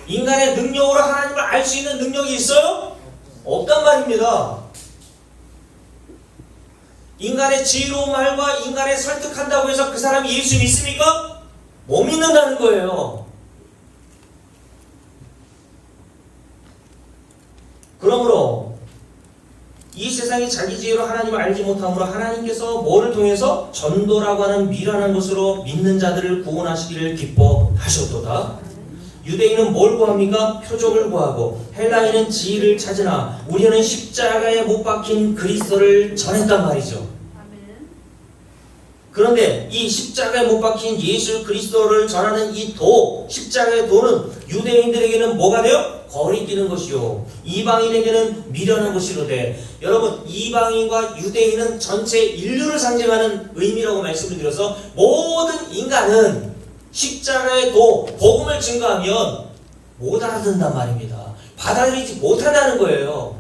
인간의 능력으로 하나님을 알 수 있는 능력이 있어요? 없단 말입니다. 인간의 지혜로운 말과 인간을 설득한다고 해서 그 사람이 예수 믿습니까? 못 믿는다는 거예요. 그러므로 이 세상이 자기 지혜로 하나님을 알지 못함으로 하나님께서 뭐를 통해서 전도라고 하는 미련한 것으로 믿는 자들을 구원하시기를 기뻐하셨도다. 유대인은 뭘 구합니까? 표적을 구하고 헬라인은 지혜를 찾으나 우리는 십자가에 못 박힌 그리스도를 전했단 말이죠. 아멘. 그런데 이 십자가에 못 박힌 예수 그리스도를 전하는 이 도, 십자가의 도는 유대인들에게는 뭐가 돼요? 거리끼는 것이요 이방인에게는 미련한 것이로되, 여러분 이방인과 유대인은 전체 인류를 상징하는 의미라고 말씀을 드려서 모든 인간은 십자가의 도, 복음을 증거하면 못 알아듣는단 말입니다. 받아들이지 못한다는 거예요.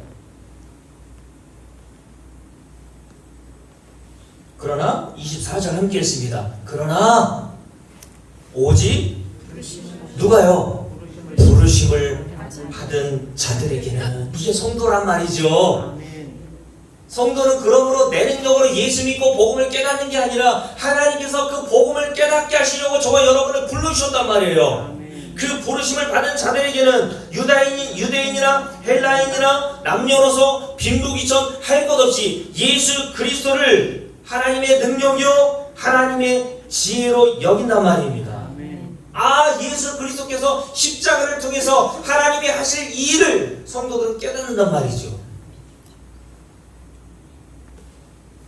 그러나 24절 함께 했습니다. 그러나 오직 누가요? 부르심을 받은 자들에게는, 이게 성도란 말이죠. 성도는 그러므로 내 능력으로 예수 믿고 복음을 깨닫는 게 아니라 하나님께서 그 복음을 깨닫게 하시려고 저와 여러분을 부르셨단 말이에요. 그 부르심을 받은 자들에게는 유대인이나 헬라인이나 남녀노소 빈부귀천 할 것 없이 예수 그리스도를 하나님의 능력이요 하나님의 지혜로 여긴단 말입니다. 아, 예수 그리스도께서 십자가를 통해서 하나님이 하실 이 일을 성도들은 깨닫는단 말이죠.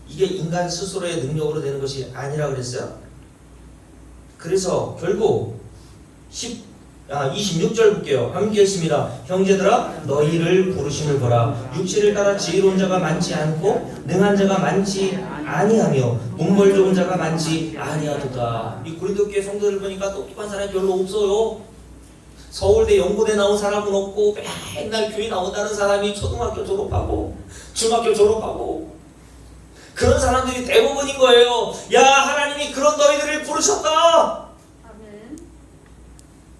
이게 인간 스스로의 능력으로 되는 것이 아니라 그랬어요. 그래서 결국 26절 볼게요. 함께 했습니다. 형제들아 너희를 부르심을 보라. 육체를 따라 지혜로운 자가 많지 않고 능한 자가 많지 아니하며 문벌 좋은 자가 많지 아니하도다. 이 고린도 교회 성도들 보니까 똑똑한 사람이 별로 없어요. 서울대 연고대 나온 사람은 없고 맨날 교회 나온다는 사람이 초등학교 졸업하고 중학교 졸업하고 그런 사람들이 대부분인 거예요. 야, 하나님이 그런 너희들을 부르셨다. 아멘.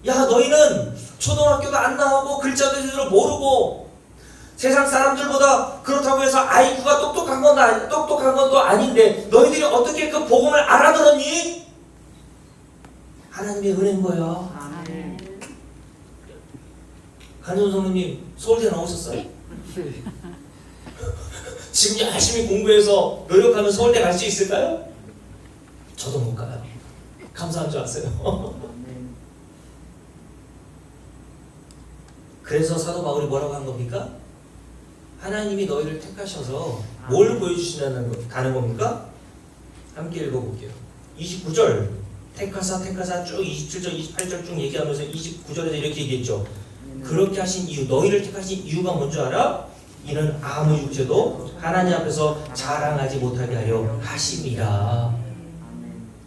야, 너희는 초등학교도 안 나오고 글자도 제대로 모르고 세상 사람들보다 그렇다고 해서 IQ가 똑똑한 건 또 아닌데 너희들이 어떻게 그 복음을 알아들었니? 하나님의 은혜인 거예요. 아멘. 간전 성우님 서울대 나오셨어요? 지금 열심히 공부해서 노력하면 서울대 갈 수 있을까요? 저도 못 가요. 감사한 줄 아세요? 그래서 사도 바울이 뭐라고 한 겁니까? 하나님이 너희를 택하셔서 뭘 보여주시려는 가는 겁니까? 함께 읽어볼게요. 29절 택하사 쭉 27절 28절 쭉 얘기하면서 29절에서 이렇게 얘기했죠. 그렇게 하신 이유, 너희를 택하신 이유가 뭔지 알아? 이는 아무 육체도 하나님 앞에서 자랑하지 못하게 하려 하심이라.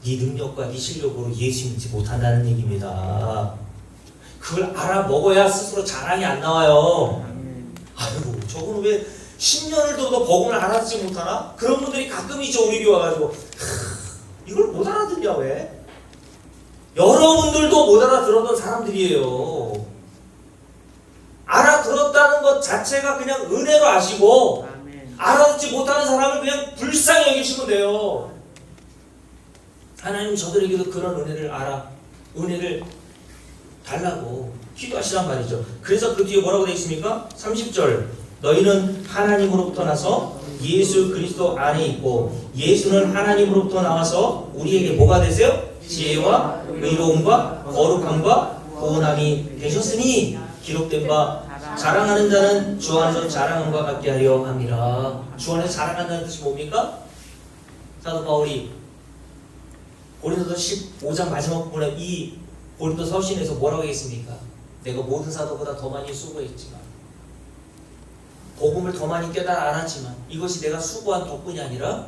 네 능력과 네 실력으로 예수 믿지 못한다는 얘기입니다. 그걸 알아먹어야 스스로 자랑이 안 나와요. 아이고, 저거는 왜 10년을 둬도 복음을 알아듣지 못하나? 그런 분들이 가끔 있죠. 우리 교회 와가지고 이걸 못 알아듣냐 왜? 여러분들도 못 알아들었던 사람들이에요. 알아들었다는 것 자체가 그냥 은혜로 아시고 알아듣지 못하는 사람을 그냥 불쌍히 여기시면 돼요. 하나님 저들에게도 그런 은혜를 달라고 기도하시란 말이죠. 그래서 그 뒤에 뭐라고 되어 있습니까? 30절 너희는 하나님으로부터 나서 예수 그리스도 안에 있고 예수는 하나님으로부터 나와서 우리에게 뭐가 되세요? 지혜와 의로움과 거룩함과 구원함이 되셨으니 기록된 바 자랑하는 자는 주 안에서 자랑함과 같게 하려 함이라. 주 안에서 자랑한다는 뜻이 뭡니까? 사도 바울이 고린도서 15장 마지막 부분에 이 고린도 서신에서 뭐라고 했습니까? 내가 모든 사도보다 더 많이 수고했지만 복음을 더 많이 깨달아 알았지만 이것이 내가 수고한 덕분이 아니라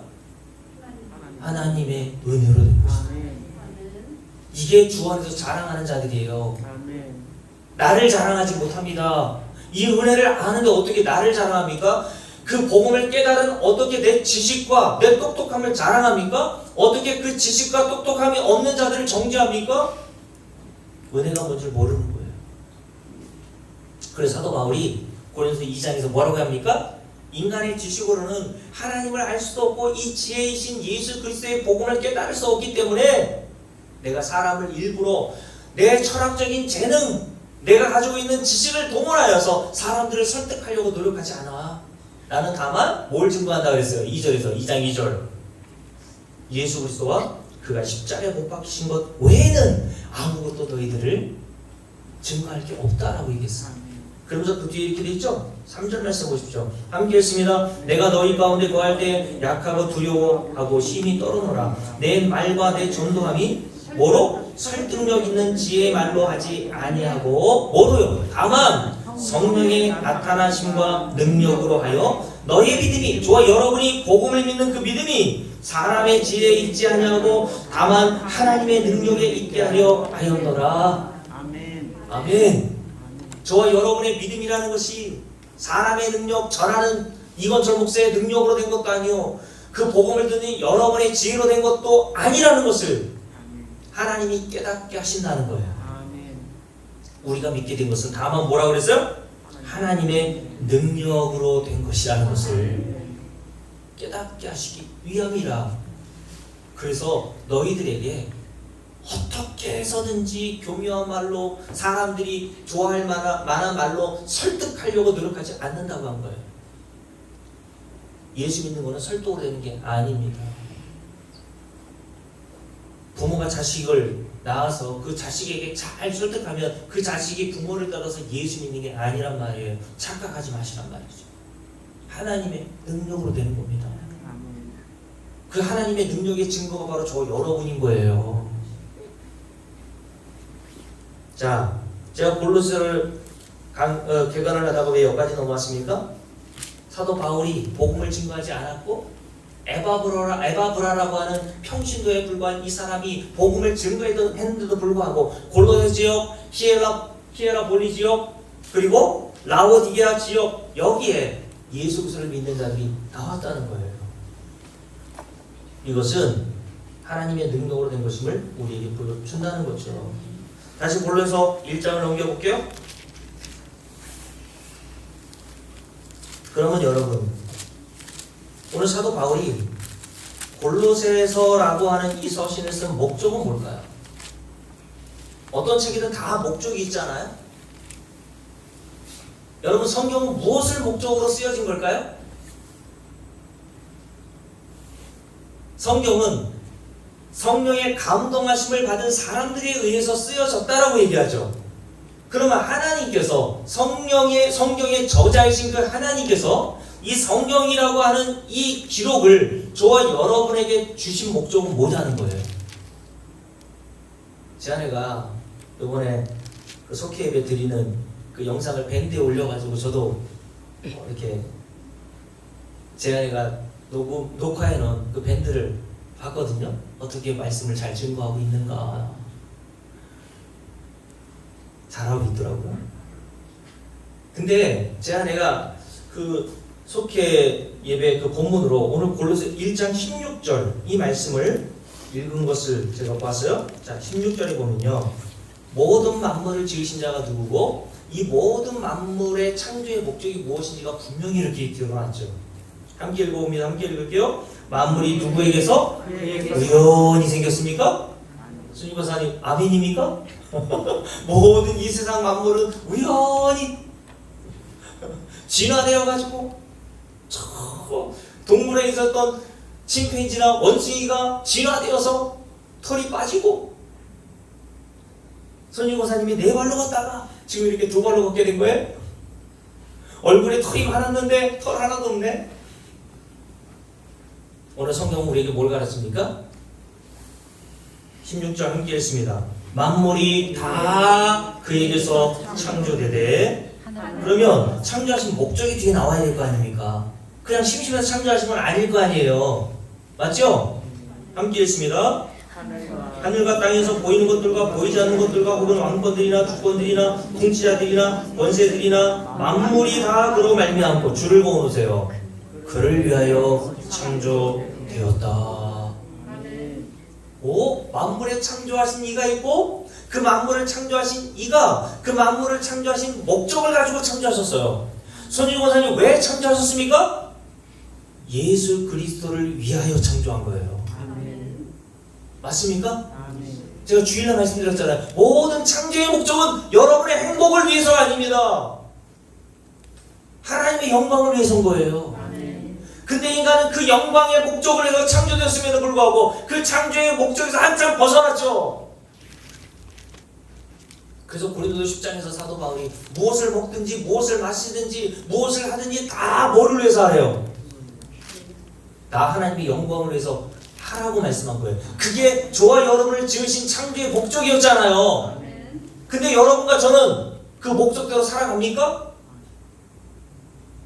하나님의 은혜로 된 것이다. 이게 주 안에서 자랑하는 자들이에요. 나를 자랑하지 못합니다. 이 은혜를 아는데 어떻게 나를 자랑합니까? 그 복음을 깨달은 어떻게 내 지식과 내 똑똑함을 자랑합니까? 어떻게 그 지식과 똑똑함이 없는 자들을 정죄합니까? 은혜가 뭔지 모르는 거예요. 그래서 사도 바울이 고린도서 2장에서 뭐라고 합니까? 인간의 지식으로는 하나님을 알 수도 없고 이 지혜이신 예수 그리스도의 복음을 깨달을 수 없기 때문에 내가 사람을 일부러 내 철학적인 재능, 내가 가지고 있는 지식을 동원하여서 사람들을 설득하려고 노력하지 않아. 나는 다만 뭘 증거한다 그랬어요? 2절에서 2장 2절 예수 그리스도와 그가 십자가에 못 박히신 것 외에는 아무것도 너희들을 증거할 게 없다라고 얘기했어요. 그러면서 그 뒤에 이렇게 돼 있죠? 3절 말씀 보십시오. 함께 했습니다. 내가 너희 가운데 거할 때 약하고 두려워하고 심히 떨어노라. 내 말과 내 전도함이 뭐로? 설득력 있는 지혜의 말로 하지 아니하고 뭐로요? 다만 성령의 나타나심과 능력으로 하여 너희의 믿음이, 저와 여러분이 복음을 믿는 그 믿음이 사람의 지혜에 있지 아니하고 다만 하나님의 능력에 있게 하려 하였노라. 아멘. 저와 여러분의 믿음이라는 것이 사람의 능력, 전하는 이건철 목사의 능력으로 된 것도 아니요, 그 복음을 듣는 여러분의 지혜로 된 것도 아니라는 것을 하나님이 깨닫게 하신다는 거예요. 우리가 믿게 된 것은 다만 뭐라고 그랬어요? 하나님의 능력으로 된 것이라는 것을 깨닫게 하시기 위함이라. 그래서 너희들에게 어떻게 해서든지 교묘한 말로 사람들이 좋아할 만한 말로 설득하려고 노력하지 않는다고 한 거예요. 예수 믿는 거는 설득으로 되는 게 아닙니다. 부모가 자식을 낳아서 그 자식에게 잘 설득하면 그 자식이 부모를 따라서 예수 믿는 게 아니란 말이에요. 착각하지 마시란 말이죠. 하나님의 능력으로 되는 겁니다. 그 하나님의 능력의 증거가 바로 저 여러분인 거예요. 자, 제가 골로새를 개관을 하다가 왜 여기까지 넘어왔습니까? 사도 바울이 복음을 증거하지 않았고 에바브라라고 하는 평신도에 불과한 이 사람이 복음을 증거했는데도 불구하고 골로새 지역, 히에라볼리 지역, 그리고 라오디게아 지역, 여기에 예수 그리스도를 믿는 자들이 나왔다는 거예요. 이것은 하나님의 능력으로 된 것임을 우리에게 보여준다는 거죠. 다시 골로새 1장을 넘겨볼게요. 그러면 여러분, 오늘 사도 바울이 골로새서라고 하는 이 서신을 쓴 목적은 뭘까요? 어떤 책이든 다 목적이 있잖아요. 여러분, 성경은 무엇을 목적으로 쓰여진 걸까요? 성경은 성령의 감동하심을 받은 사람들에 의해서 쓰여졌다라고 얘기하죠. 그러면 하나님께서 성경의 저자이신 그 하나님께서 이 성경이라고 하는 이 기록을 저와 여러분에게 주신 목적은 뭐냐는 거예요. 제 아내가 이번에 그 속회 예배 드리는 그 영상을 밴드에 올려가지고 저도 이렇게 제 아내가 녹화해 놓은 그 밴드를 봤거든요. 어떻게 말씀을 잘 증거하고 있는가. 잘하고 있더라고요. 근데 제 아내가 그 속회 예배 그 본문으로 오늘 골로새 1장 16절 이 말씀을 읽은 것을 제가 봤어요. 자, 16절에 보면요, 모든 만물을 지으신 자가 누구고 이 모든 만물의 창조의 목적이 무엇인지가 분명히 이렇게 드러났죠. 함께 읽어봅니다. 함께 읽을게요. 만물이 누구에게서 우연히 생겼습니까? 수님 박사님 아멘입니까? 모든 이 세상 만물은 우연히 진화되어 가지고 동물에 있었던 침팬지나 원숭이가 진화되어서 털이 빠지고 선지고사님이 4발로 걷다가 지금 이렇게 2발로 걷게 된 거예요? 얼굴에 털이 많았는데 털 하나도 없네? 오늘 성경은 우리에게 뭘 가르칩니까? 16절 함께 했습니다. 만물이 다 그에게서 창조되되, 그러면 창조하신 목적이 뒤에 나와야 될 거 아닙니까? 그냥 심심해서 창조하신 건 아닐 거 아니에요. 맞죠? 함께 했습니다. 하늘과 땅에서 보이는 것들과 보이지 않는 것들과 혹은 왕권들이나 주권들이나 통치자들이나 권세들이나 만물이 다 그로 말미암고 줄을 그어놓으세요. 그를 위하여 창조되었다. 오, 만물에 창조하신 이가 있고 그 만물을 창조하신 이가 그 만물을 창조하신 목적을 가지고 창조하셨어요. 손익원사님 왜 창조하셨습니까? 예수 그리스도를 위하여 창조한 거예요. 맞습니까? 제가 주일날 말씀드렸잖아요. 모든 창조의 목적은 여러분의 행복을 위해서가 아닙니다. 하나님의 영광을 위해서인 거예요. 근데 인간은 그 영광의 목적을 위해서 창조되었음에도 불구하고 그 창조의 목적에서 한참 벗어났죠. 그래서 고린도 10장에서 사도 바울이 무엇을 먹든지 무엇을 마시든지 무엇을 하든지 다 뭐를 위해서 하래요? 다 하나님의 영광을 위해서 하라고 말씀한 거예요. 그게 저와 여러분을 지으신 창조의 목적이었잖아요. 근데 여러분과 저는 그 목적대로 살아갑니까?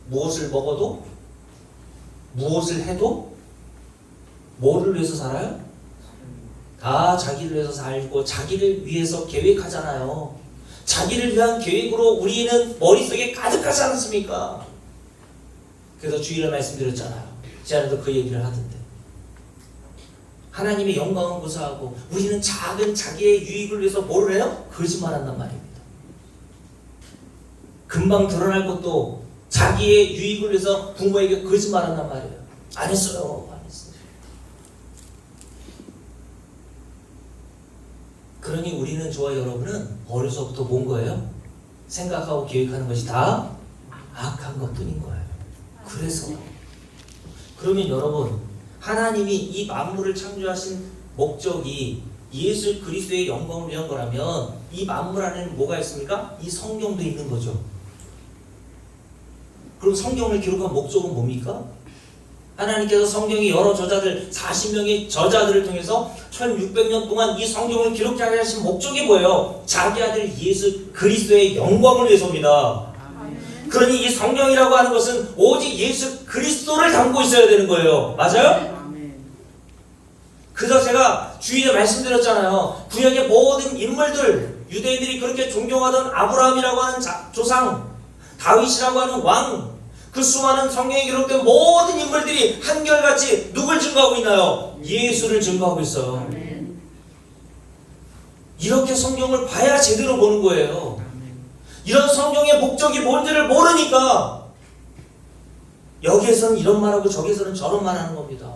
무엇을 먹어도? 무엇을 해도? 뭐를 위해서 살아요? 다 자기를 위해서 살고 자기를 위해서 계획하잖아요. 자기를 위한 계획으로 우리는 머릿속에 가득하지 않습니까? 그래서 주일에 말씀드렸잖아요. 제안에도 그 얘기를 하던데 하나님의 영광은 고사하고 우리는 작은 자기의 유익을 위해서 뭐를 해요? 거짓말한단 말입니다. 금방 드러날 것도 자기의 유익을 위해서 부모에게 거짓말한단 말이에요. 안 했어요. 안 했어요. 그러니 우리는 저와 여러분은 어려서부터 뭔 거예요? 생각하고 계획하는 것이 다 악한 것뿐인 거예요. 그래서 그러면 여러분 하나님이 이 만물을 창조하신 목적이 예수 그리스도의 영광을 위한 거라면 이 만물 안에는 뭐가 있습니까? 이 성경도 있는 거죠. 그럼 성경을 기록한 목적은 뭡니까? 하나님께서 성경의 여러 저자들 40명의 저자들을 통해서 1600년 동안 이 성경을 기록하게 하신 목적이 뭐예요? 자기 아들 예수 그리스도의 영광을 위해서입니다. 그러니 이 성경이라고 하는 것은 오직 예수 그리스도를 담고 있어야 되는 거예요. 맞아요? 그래서 제가 주일에 말씀드렸잖아요. 구약의 모든 인물들, 유대인들이 그렇게 존경하던 아브라함이라고 하는 조상, 다윗이라고 하는 왕, 그 수많은 성경에 기록된 모든 인물들이 한결같이 누굴 증거하고 있나요? 예수를 증거하고 있어요. 이렇게 성경을 봐야 제대로 보는 거예요. 이런 성경의 목적이 뭔지를 모르니까 여기에서는 이런 말하고 저기에서는 저런 말 하는 겁니다.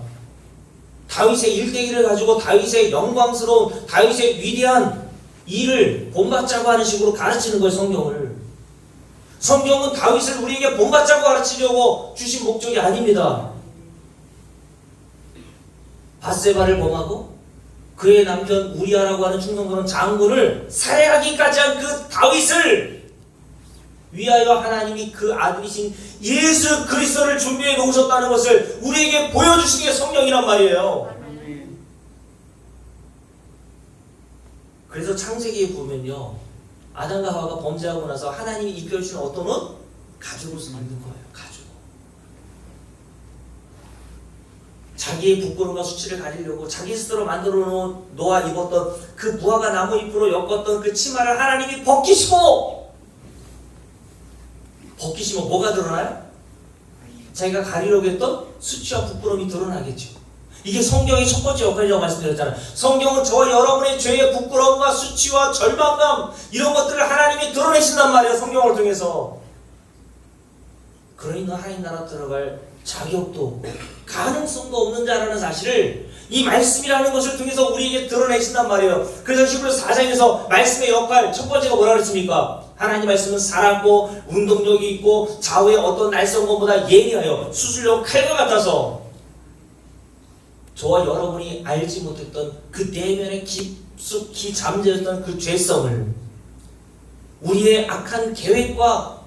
다윗의 일대기를 가지고 다윗의 영광스러운 다윗의 위대한 일을 본받자고 하는 식으로 가르치는 거예요. 성경을. 성경은 다윗을 우리에게 본받자고 가르치려고 주신 목적이 아닙니다. 밧세바를 범하고 그의 남편 우리아라고 하는 충성스러운 장군을 살해하기까지 한 그 다윗을 위하여 하나님이 그 아들이신 예수 그리스도를 준비해 놓으셨다는 것을 우리에게 보여주시는 게 성경이란 말이에요. 그래서 창세기에 보면요, 아담과 하와가 범죄하고 나서 하나님이 입혀주신 어떤 옷? 가죽옷을 만든 거예요. 가죽. 자기의 부끄러움과 수치를 가리려고 자기 스스로 만들어 놓아 입었던 그 무화과 나무 잎으로 엮었던 그 치마를 하나님이 벗기시면 뭐가 드러나요? 자기가 가리려고 했던 수치와 부끄러움이 드러나겠죠. 이게 성경의 첫 번째 역할이라고 말씀드렸잖아요. 성경은 저와 여러분의 죄의 부끄러움과 수치와 절망감 이런 것들을 하나님이 드러내신단 말이에요. 성경을 통해서. 그러니 너 하나님 나라 들어갈 자격도 없고 가능성도 없는 자라는 사실을 이 말씀이라는 것을 통해서 우리에게 드러내신단 말이에요. 그래서 히브리서 4장에서 말씀의 역할 첫 번째가 뭐라 그랬습니까? 하나님 말씀은 살았고 운동력이 있고 좌우의 어떤 날선 것보다 예리하여 수술용 칼과 같아서 저와 여러분이 알지 못했던 그 내면에 깊숙이 잠재웠던 그 죄성을 우리의 악한 계획과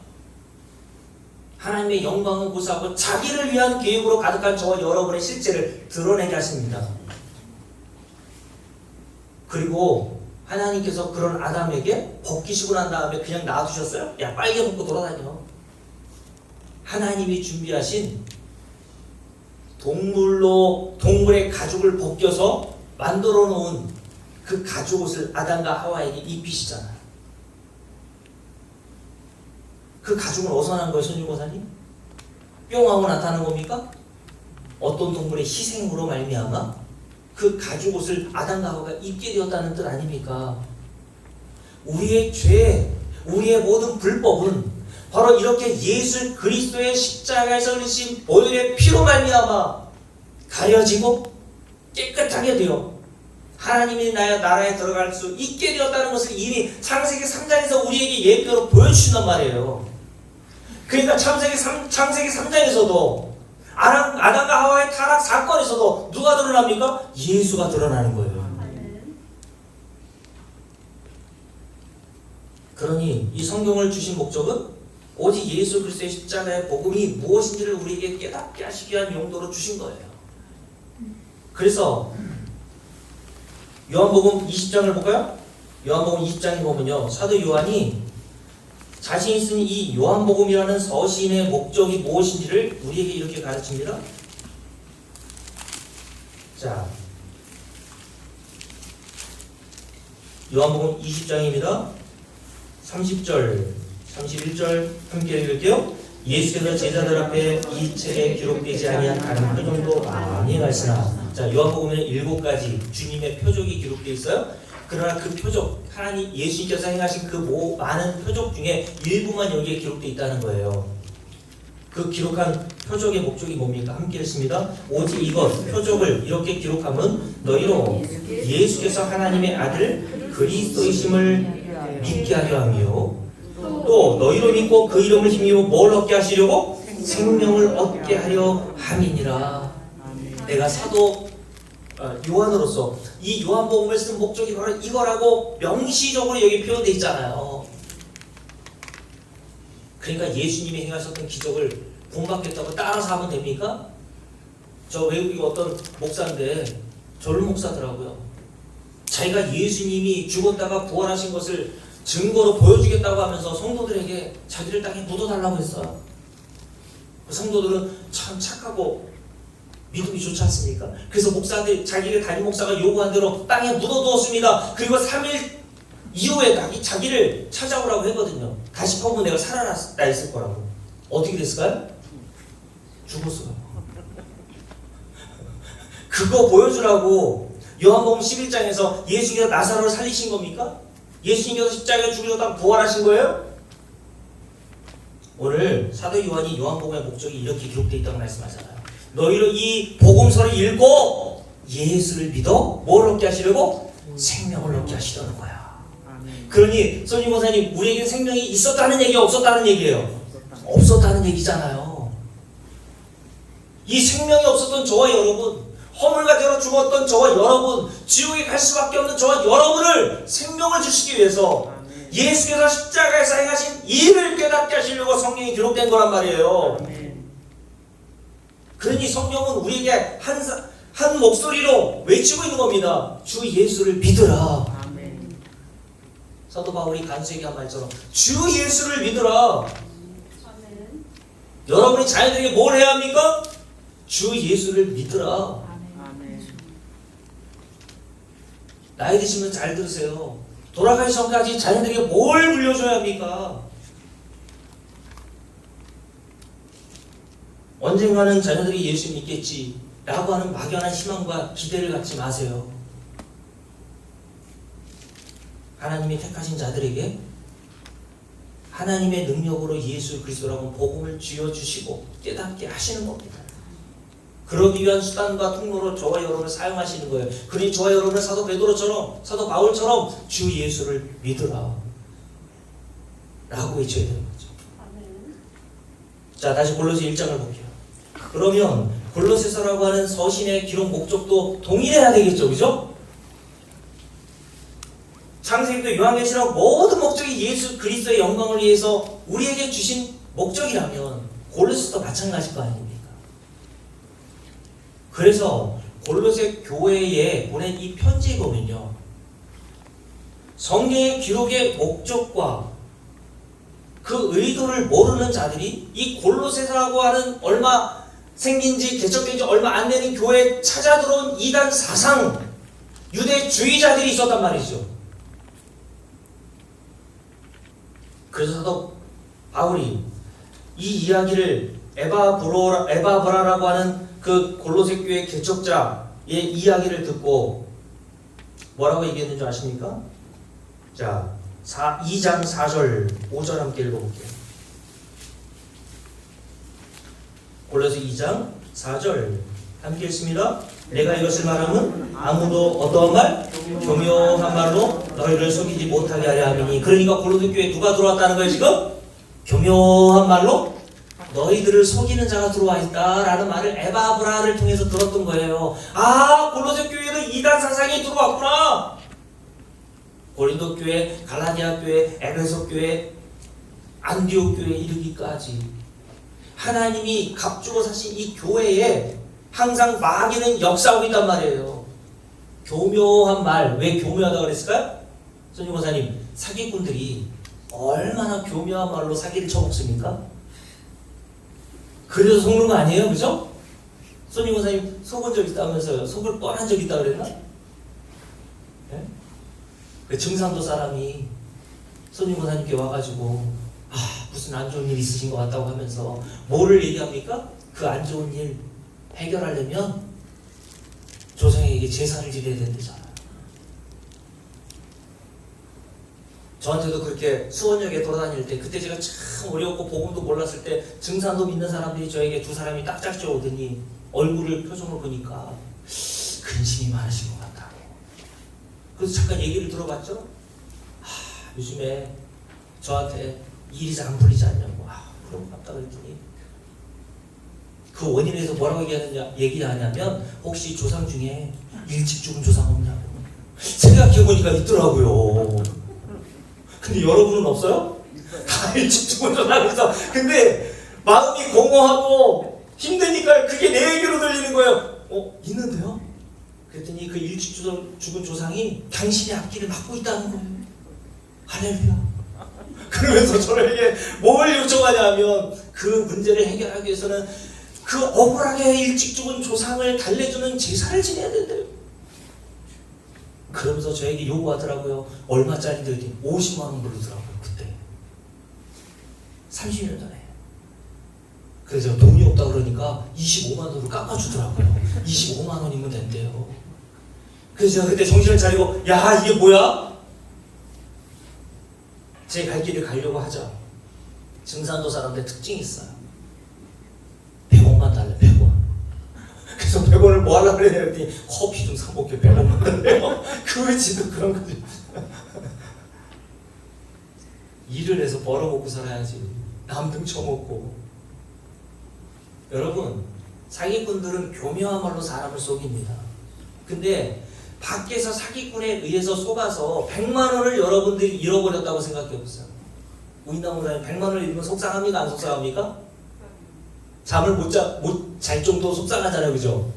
하나님의 영광을 고사하고 자기를 위한 계획으로 가득한 저와 여러분의 실체를 드러내게 하십니다. 그리고 하나님께서 그런 아담에게 벗기시고 난 다음에 그냥 놔두셨어요? 야 빨개 벗고 돌아다녀. 하나님이 준비하신 동물의 가죽을 벗겨서 만들어 놓은 그 가죽옷을 아담과 하와에게 입히시잖아요. 그 가죽은 어디서 난 거예요, 손유고사님? 뿅 하고 나타나는 겁니까? 어떤 동물의 희생으로 말미암아 그 가죽옷을 아담과 하와가 입게 되었다는 뜻 아닙니까? 우리의 죄, 우리의 모든 불법은 바로 이렇게 예수 그리스도의 십자가에서 흘리신 보혈의 피로 말미암아 가려지고 깨끗하게 되어 하나님의 나라에 들어갈 수 있게 되었다는 것을 이미 창세기 3장에서 우리에게 예표로 보여주신단 말이에요. 그러니까 창세기 3장에서도 아담과 하와의 타락 사건에서도 누가 드러납니까? 예수가 드러나는 거예요. 그러니 이 성경을 주신 목적은 오직 예수 그리스도의 십자가의 복음이 무엇인지를 우리에게 깨닫게 하시기 위한 용도로 주신 거예요. 그래서 요한복음 20장을 볼까요? 요한복음 20장에 보면요, 사도 요한이 자신이 쓴 이 요한복음이라는 서신의 목적이 무엇인지를 우리에게 이렇게 가르칩니다. 자, 요한복음 20장입니다. 30절, 31절 함께 읽을게요. 예수께서 제자들 앞에 이 책에 기록되지 아니한 다른 표정도 많이 행하시나. 자, 요한복음에는 7가지 주님의 표적이 기록되어 있어요. 그러나 그 표적, 하나님 예수님께서 행하신 그 많은 표적 중에 일부만 여기에 기록되어 있다는 거예요. 그 기록한 표적의 목적이 뭡니까? 함께 읽습니다. 오직 이것, 표적을 이렇게 기록함은 너희로 예수께서 하나님의 아들 그리스도이심을 믿게 하려 함이요, 또 너희로 믿고 그 이름을 힘입어 뭘 얻게 하시려고? 생명을 얻게 하려 함이니라. 내가 사도 요한으로서 이 요한복음을 쓴 목적이 바로 이거라고 명시적으로 여기 표현되어 있잖아요. 그러니까 예수님이 행하셨던 기적을 본받겠다고 따라서 하면 됩니까? 저 외국에 어떤 목사인데 젊은 목사더라고요. 자기가 예수님이 죽었다가 부활하신 것을 증거로 보여주겠다고 하면서 성도들에게 자기를 땅에 묻어달라고 했어요. 그 성도들은 참 착하고 믿음이 좋지 않습니까? 그래서 목사들, 자기가 담임 목사가 요구한 대로 땅에 묻어두었습니다. 그리고 3일 이후에 자기를 찾아오라고 했거든요. 다시 퍼보면 내가 살아나 있을 거라고. 어떻게 됐을까요? 죽었어요. 그거 보여주라고 요한복음 11장에서 예수님께서 나사로를 살리신 겁니까? 예수님께서 십자가에 죽으셨다가 부활하신 거예요? 오늘 사도 요한이 요한복음의 목적이 이렇게 기록되어 있다고 말씀하잖아요. 너희로 이 복음서를 읽고 예수를 믿어 뭘 얻게 하시려고? 생명을 얻게 하시려는 거야. 그러니 손님 목사님, 우리에게 생명이 있었다는 얘기야, 없었다는 얘기예요? 없었다는 얘기잖아요. 이 생명이 없었던 저와 여러분, 허물과 죄로 죽었던 저와 여러분, 지옥에 갈 수밖에 없는 저와 여러분을 생명을 주시기 위해서 예수께서 십자가에서 행하신 일을 깨닫게 하시려고 성경이 기록된 거란 말이에요. 그러니 성경은 우리에게 한 목소리로 외치고 있는 겁니다. 주 예수를 믿으라. 아멘. 사도 바울이 간수에게 한 말처럼 주 예수를 믿으라. 아멘. 여러분이 자녀들에게 뭘 해야 합니까? 주 예수를 믿으라. 아멘. 나이 드시면 잘 들으세요. 돌아가기 전까지 자녀들에게 뭘 물려줘야 합니까? 언젠가는 자녀들이 예수 믿겠지 라고 하는 막연한 희망과 기대를 갖지 마세요. 하나님이 택하신 자들에게 하나님의 능력으로 예수 그리스도라고 복음을 쥐어주시고 깨닫게 하시는 겁니다. 그러기 위한 수단과 통로로 저와 여러분을 사용하시는 거예요. 그러니 저와 여러분을 사도 베드로처럼, 사도 바울처럼 주 예수를 믿으라 라고 외쳐야 되는 거죠. 아멘. 자, 다시 골로새 1장을 볼게요. 그러면 골로새서라고 하는 서신의 기록 목적도 동일해야 되겠죠, 그죠? 창세기도 요한계시록 모든 목적이 예수 그리스도의 영광을 위해서 우리에게 주신 목적이라면 골로새도 마찬가지일 거 아닙니까? 그래서 골로새 교회에 보낸 이 편지에 보면요, 성경의 기록의 목적과 그 의도를 모르는 자들이 이 골로새라고 하는 얼마 생긴 지 개척된 지 얼마 안 되는 교회에 찾아 들어온 이단 사상 유대주의자들이 있었단 말이죠. 그래서 사도 바울이 이 이야기를 에바브라라고 하는 그 골로새 교회 개척자의 이야기를 듣고 뭐라고 얘기했는지 아십니까? 자, 2장 4절 5절 함께 읽어볼게요. 골로새 2장 4절 함께 읽습니다. 내가 이것을 말하면 아무도 어떠한 말? 교묘한 말로 너희를 속이지 못하게 하려 함이니. 그러니까 골로새 교회에 누가 들어왔다는 거예요 지금? 교묘한 말로 너희들을 속이는 자가 들어와 있다라는 말을 에바브라를 통해서 들었던 거예요. 아, 골로새 교회에도 이단 사상이 들어왔구나. 고린도 교회, 갈라디아 교회, 에베소 교회, 안디옥 교회에 이르기까지 하나님이 값주고 사신 이 교회에 항상 마귀는 역사하고 있단 말이에요. 교묘한 말, 왜 교묘하다고 그랬을까요? 손님 권사님, 사기꾼들이 얼마나 교묘한 말로 사기를 쳐먹습니까? 그래서 속는 거 아니에요, 그죠? 손님 권사님 속은 적 있다면서요? 속을 뻔한 적 있다 그랬나? 네? 그 증산도 사람이 손님 권사님께 와가지고 무슨 안 좋은 일 있으신 것 같다고 하면서 뭐를 얘기합니까? 그 안 좋은 일 해결하려면 조상에게 제사를 드려야 된다잖아요. 저한테도 그렇게 수원역에 돌아다닐 때, 그때 제가 참 어려웠고 복음도 몰랐을 때 증산도 믿는 사람들이 저에게 두 사람이 딱짝져 오더니 얼굴을 표정을 보니까 근심이 많으신 것 같다고. 그래서 잠깐 얘기를 들어봤죠. 요즘에 저한테 일이 잘 안 풀리지 않냐고. 그런 것 같다 그랬더니 그 원인에 대해서 뭐라고 얘기하냐면 혹시 조상 중에 일찍 죽은 조상 없냐고. 생각해보니까 있더라고요. 근데 여러분은 없어요? 다 일찍 죽은 조상이 있어. 근데 마음이 공허하고 힘드니까 그게 내 얘기로 들리는 거예요. 있는데요? 그랬더니 그 일찍 죽은 조상이 당신의 앞길을 막고 있다는 거예요. 할렐루야. 그러면서 저에게 뭘 요청하냐면 그 문제를 해결하기 위해서는 그 억울하게 일찍 죽은 조상을 달래주는 제사를 지내야 된대요. 그러면서 저에게 요구하더라고요. 얼마짜리인데 50만 원 부르더라고요. 그때 30년 전에. 그래서 돈이 없다 그러니까 25만 원으로 깎아주더라고요. 25만 원이면 된대요. 그래서 제가 그때 정신을 차리고 야, 이게 뭐야? 제 갈 길을 가려고 하죠. 증산도 사람들 특징이 있어요. 100원만 달래, 100원. 그래서 100원을 뭐 하려고 그래야 했더니 커피 좀 사먹게 100원만 달래요. 그 지도 그런 거지. 일을 해서 벌어먹고 살아야지. 남 등쳐먹고. 여러분, 사기꾼들은 교묘한 말로 사람을 속입니다. 근데 밖에서 사기꾼에 의해서 속아서 100만 원을 여러분들이 잃어버렸다고 생각해보세요. 우인나무라면 100만 원을 잃으면 속상합니까? 안 속상합니까? 잠을 못 잘 정도 속상하잖아요. 그죠?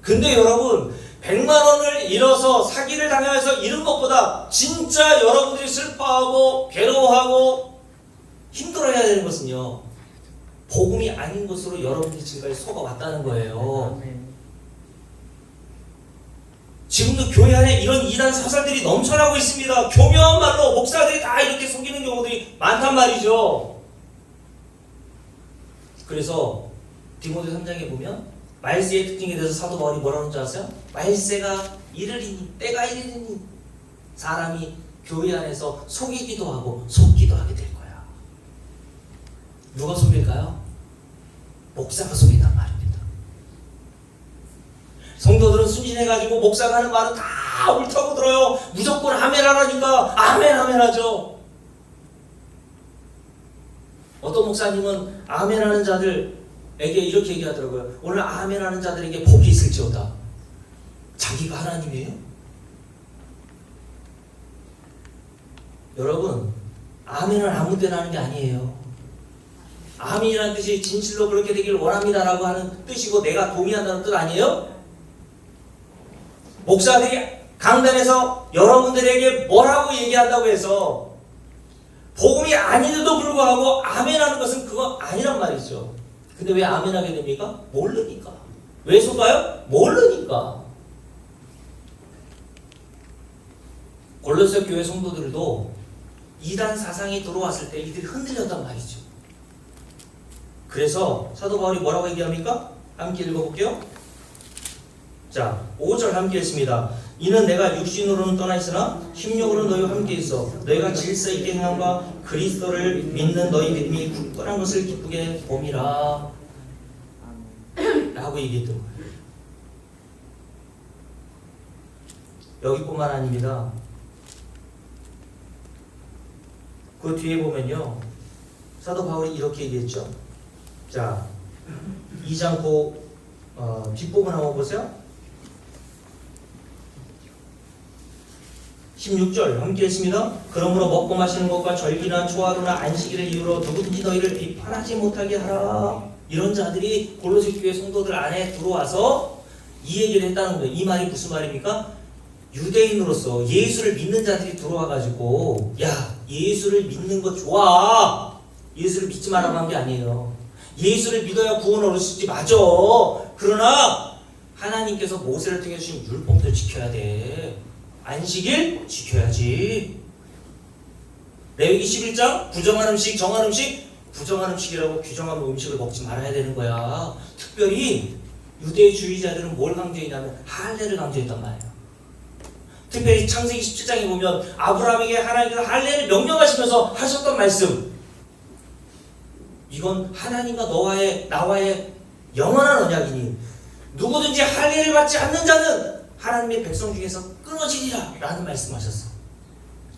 근데 여러분, 100만 원을 잃어서 사기를 당해서 잃은 것보다 진짜 여러분들이 슬퍼하고 괴로워하고 힘들어해야 되는 것은요, 복음이 아닌 것으로 여러분들이 지금까지 속아왔다는 거예요. 지금도 교회 안에 이런 이단 사설들이 넘쳐나고 있습니다. 교묘한 말로 목사들이 다 이렇게 속이는 경우들이 많단 말이죠. 그래서 디모데 3장에 보면 말세의 특징에 대해서 사도 바울이 뭐라는 줄 아세요? 말세가 이르리니, 때가 이르리니 사람이 교회 안에서 속이기도 하고 속기도 하게 될 거야. 누가 속일까요? 목사가 속인단 말입니다. 성도들은 순진해가지고 목사가 하는 말은 다 옳다고 들어요. 무조건 아멘 하라니까 아멘 아멘 하죠. 어떤 목사님은 아멘 하는 자들에게 이렇게 얘기하더라고요. 오늘 아멘 하는 자들에게 복이 있을지어다. 자기가 하나님이에요? 여러분, 아멘은 아무 때나 하는 게 아니에요. 아멘이라는 뜻이 진실로 그렇게 되길 원합니다라고 하는 뜻이고 내가 동의한다는 뜻 아니에요? 목사들이 강단에서 여러분들에게 뭐라고 얘기한다고 해서 복음이 아닌데도 불구하고 아멘하는 것은 그거 아니란 말이죠. 근데 왜 아멘하게 됩니까? 모르니까. 왜 속아요? 모르니까. 골로새 교회 성도들도 이단 사상이 들어왔을 때 이들이 흔들렸단 말이죠. 그래서 사도 바울이 뭐라고 얘기합니까? 함께 읽어볼게요. 자, 5절 함께 했습니다. 이는 내가 육신으로는 떠나 있으나 심령으로는 너희와 함께 있어 너희가 질서 있게 행함과 그리스도를 믿는 너희 믿음이 굳건한 것을 기쁘게 봄이라 라고 얘기했던 거예요. 여기뿐만 아닙니다. 그 뒤에 보면요, 사도 바울이 이렇게 얘기했죠. 자, 2장 뒷부분 한번 보세요. 16절 함께 했습니다. 그러므로 먹고 마시는 것과 절기나 초하루나 안식일의 이유로 누구든지 너희를 비판하지 못하게 하라. 이런 자들이 골로새 교회 성도들 안에 들어와서 이 얘기를 했다는 거예요. 이 말이 무슨 말입니까? 유대인으로서 예수를 믿는 자들이 들어와가지고 야, 예수를 믿는 거 좋아. 예수를 믿지 말라고 한 게 아니에요. 예수를 믿어야 구원을 얻을 수 있지, 맞아. 그러나 하나님께서 모세를 통해 주신 율법도 지켜야 돼. 안식일 지켜야지. 레위기 11장 부정한 음식, 정한 음식, 부정한 음식이라고 규정한 음식을 먹지 말아야 되는 거야. 특별히 유대주의자들은 뭘 강조했냐면 할례를 강조했단 말이에요. 특별히 창세기 17장에 보면 아브라함에게 하나님께서 할례를 명령하시면서 하셨던 말씀, 이건 하나님과 나와의 영원한 언약이니 누구든지 할례를 받지 않는 자는 하나님의 백성 중에서 끊어지리라 라는 말씀하셨어.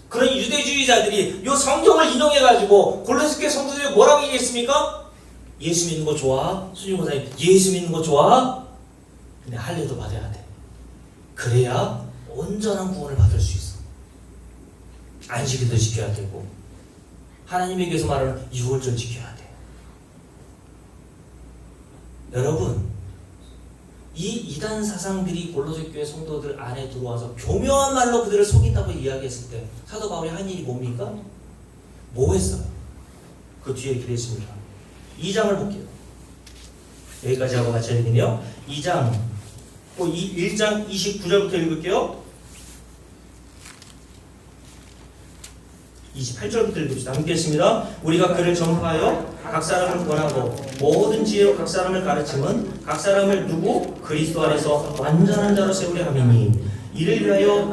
그러니 유대주의자들이 이 성경을 인용해가지고 골로새 교회 성도들이 뭐라고 얘기했습니까? 예수 믿는 거 좋아? 수준고사님 예수 믿는 거 좋아? 근데 할례도 받아야 돼. 그래야 온전한 구원을 받을 수 있어. 안식일도 지켜야 되고 하나님에게서 말하는 유월절 지켜야 돼. 여러분, 이 이단 사상들이 골로새 교회 성도들 안에 들어와서 교묘한 말로 그들을 속인다고 이야기했을 때 사도 바울이 한 일이 뭡니까? 뭐 했어요? 그 뒤에 이렇게 되어 있습니다. 2장을 볼게요. 여기까지 하고 같이 읽으면요, 2장 1장 29절부터 읽을게요. 28절부터 읽읍시다. 함께 했습니다. 우리가 그를 전파하여 각 사람을 권하고 모든 지혜로 각 사람을 가르침은 각 사람을 누구? 그리스도 안에서 완전한 자로 세우려 함이니 이를 위하여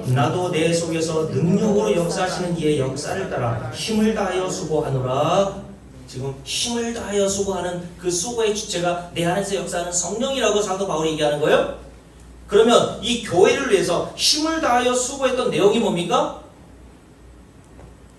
나도 내 속에서 능력으로 역사하시는 이의 역사를 따라 힘을 다하여 수고하노라. 지금 힘을 다하여 수고하는 그 수고의 주체가 내 안에서 역사하는 성령이라고 사도 바울이 얘기하는 거예요. 그러면 이 교회를 위해서 힘을 다하여 수고했던 내용이 뭡니까?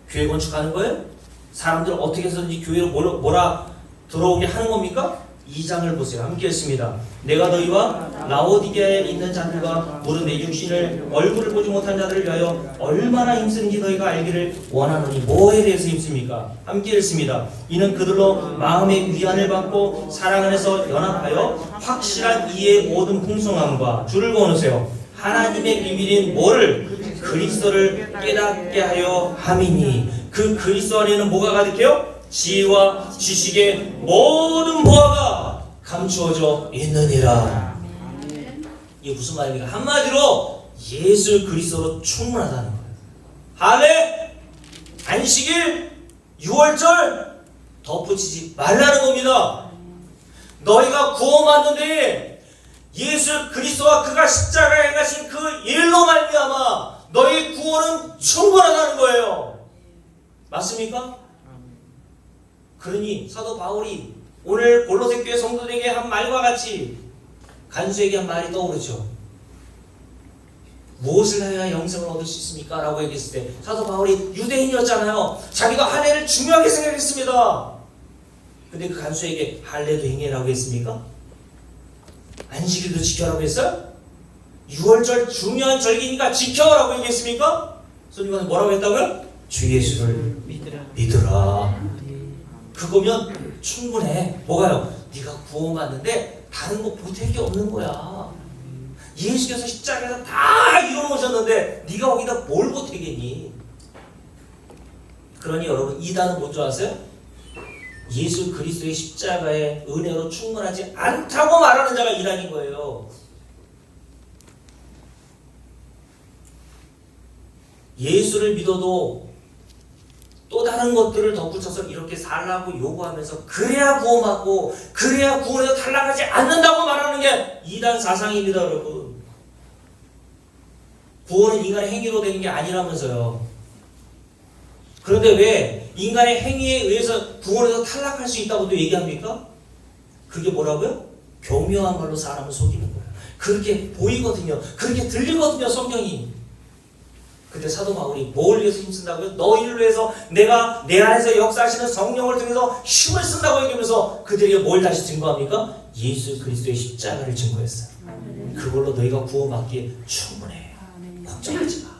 교회 건축하는 거예요? 사람들을 어떻게 해서든지 교회로 몰아 들어오게 하는 겁니까? 2장을 보세요. 함께 했습니다. 내가 너희와 라오디게아에 있는 자들과 무릇 내 육신을 얼굴을 보지 못한 자들을 위하여 얼마나 힘쓰는지 너희가 알기를 원하노니. 뭐에 대해서 힘씁니까? 함께 했습니다. 이는 그들로 마음의 위안을 받고 사랑 안에서 연합하여 확실한 이해의 모든 풍성함과 줄을 그어놓으세요. 하나님의 비밀인 뭐를? 그리스도를 깨닫게 하여 함이니. 그 그리스도 안에는 뭐가 가득해요? 지혜와 지식의 모든 보화가 감추어져 있느니라. 이게 무슨 말입니까? 한마디로 예수 그리스도로 충분하다는 거예요. 할례, 안식일, 유월절 덧붙이지 말라는 겁니다. 너희가 구원받는데 예수 그리스도와 그가 십자가에 행하신 그 일로 말미암아 너희 구원은 충분하다는 거예요. 맞습니까? 그러니 사도 바울이 오늘 골로새 교회 성도들에게 한 말과 같이 간수에게 한 말이 떠오르죠. 무엇을 해야 영생을 얻을 수 있습니까? 라고 얘기했을 때 사도 바울이 유대인이었잖아요. 자기가 할례를 중요하게 생각했습니다. 근데 그 간수에게 할례도 행해라고 했습니까? 안식일도 지켜라고 했어요? 6월절 중요한 절기니까 지켜라고 얘기했습니까? 손님은 뭐라고 했다고요? 주 예수를 믿으라. 그거면 충분해. 뭐가요? 네가 구원받는데 다른 거 보탤 게 없는 거야. 예수께서 십자가에서 다 이뤄놓으셨는데 네가 거기다 뭘 보태겠니? 그러니 여러분 이단은 뭔 줄 아세요? 예수 그리스도의 십자가의 은혜로 충분하지 않다고 말하는 자가 이단인 거예요. 예수를 믿어도 또 다른 것들을 덧붙여서 이렇게 살라고 요구하면서 그래야 구원받고 그래야 구원에서 탈락하지 않는다고 말하는 게 이단 사상입니다. 여러분, 구원은 인간의 행위로 되는 게 아니라면서요. 그런데 왜 인간의 행위에 의해서 구원에서 탈락할 수 있다고도 얘기합니까? 그게 뭐라고요? 교묘한 말로 사람을 속이는 거예요. 그렇게 보이거든요. 그렇게 들리거든요, 성경이. 근데 사도 바울이 뭘 위해서 힘쓴다고요? 너희를 위해서 내가 내 안에서 역사하시는 성령을 통해서 힘을 쓴다고 얘기하면서 그들에게 뭘 다시 증거합니까? 예수 그리스도의 십자가를 증거했어요. 그걸로 너희가 구원받기에 충분해. 걱정하지 마.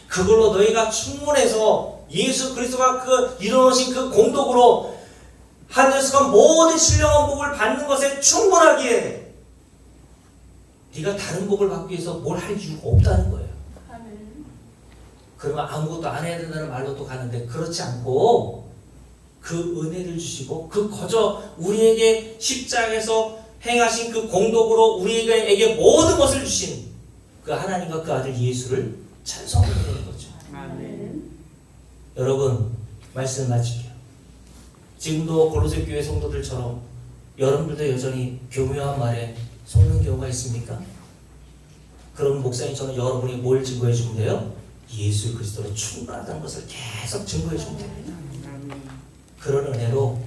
그걸로 너희가 충분해서 예수 그리스도가 그 이뤄놓으신 그 공덕으로 하늘에서 모든 신령한 복을 받는 것에 충분하기에 네가 다른 복을 받기 위해서 뭘 할 이유가 없다는 거예요. 그러면 아무것도 안 해야 된다는 말로 또 가는데 그렇지 않고 그 은혜를 주시고 그 거저 우리에게 십자가에서 행하신 그 공덕으로 우리에게 모든 것을 주신 그 하나님과 그 아들 예수를 찬송하게 되는 거죠. 아멘. 여러분, 말씀 마칠게요. 지금도 골로새 교회 성도들처럼 여러분들도 여전히 교묘한 말에 속는 경우가 있습니까? 그럼 목사님처럼 여러분이 뭘 증거해 주면 돼요? 예수 그리스도로 충분하다는 것을 계속 증거해 주면 됩니다. 그런 은혜로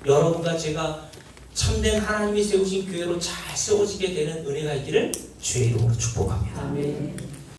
여러분과 제가 참된 하나님이 세우신 교회로 잘 세워지게 되는 은혜가 있기를 주의 이름으로 축복합니다. 아멘.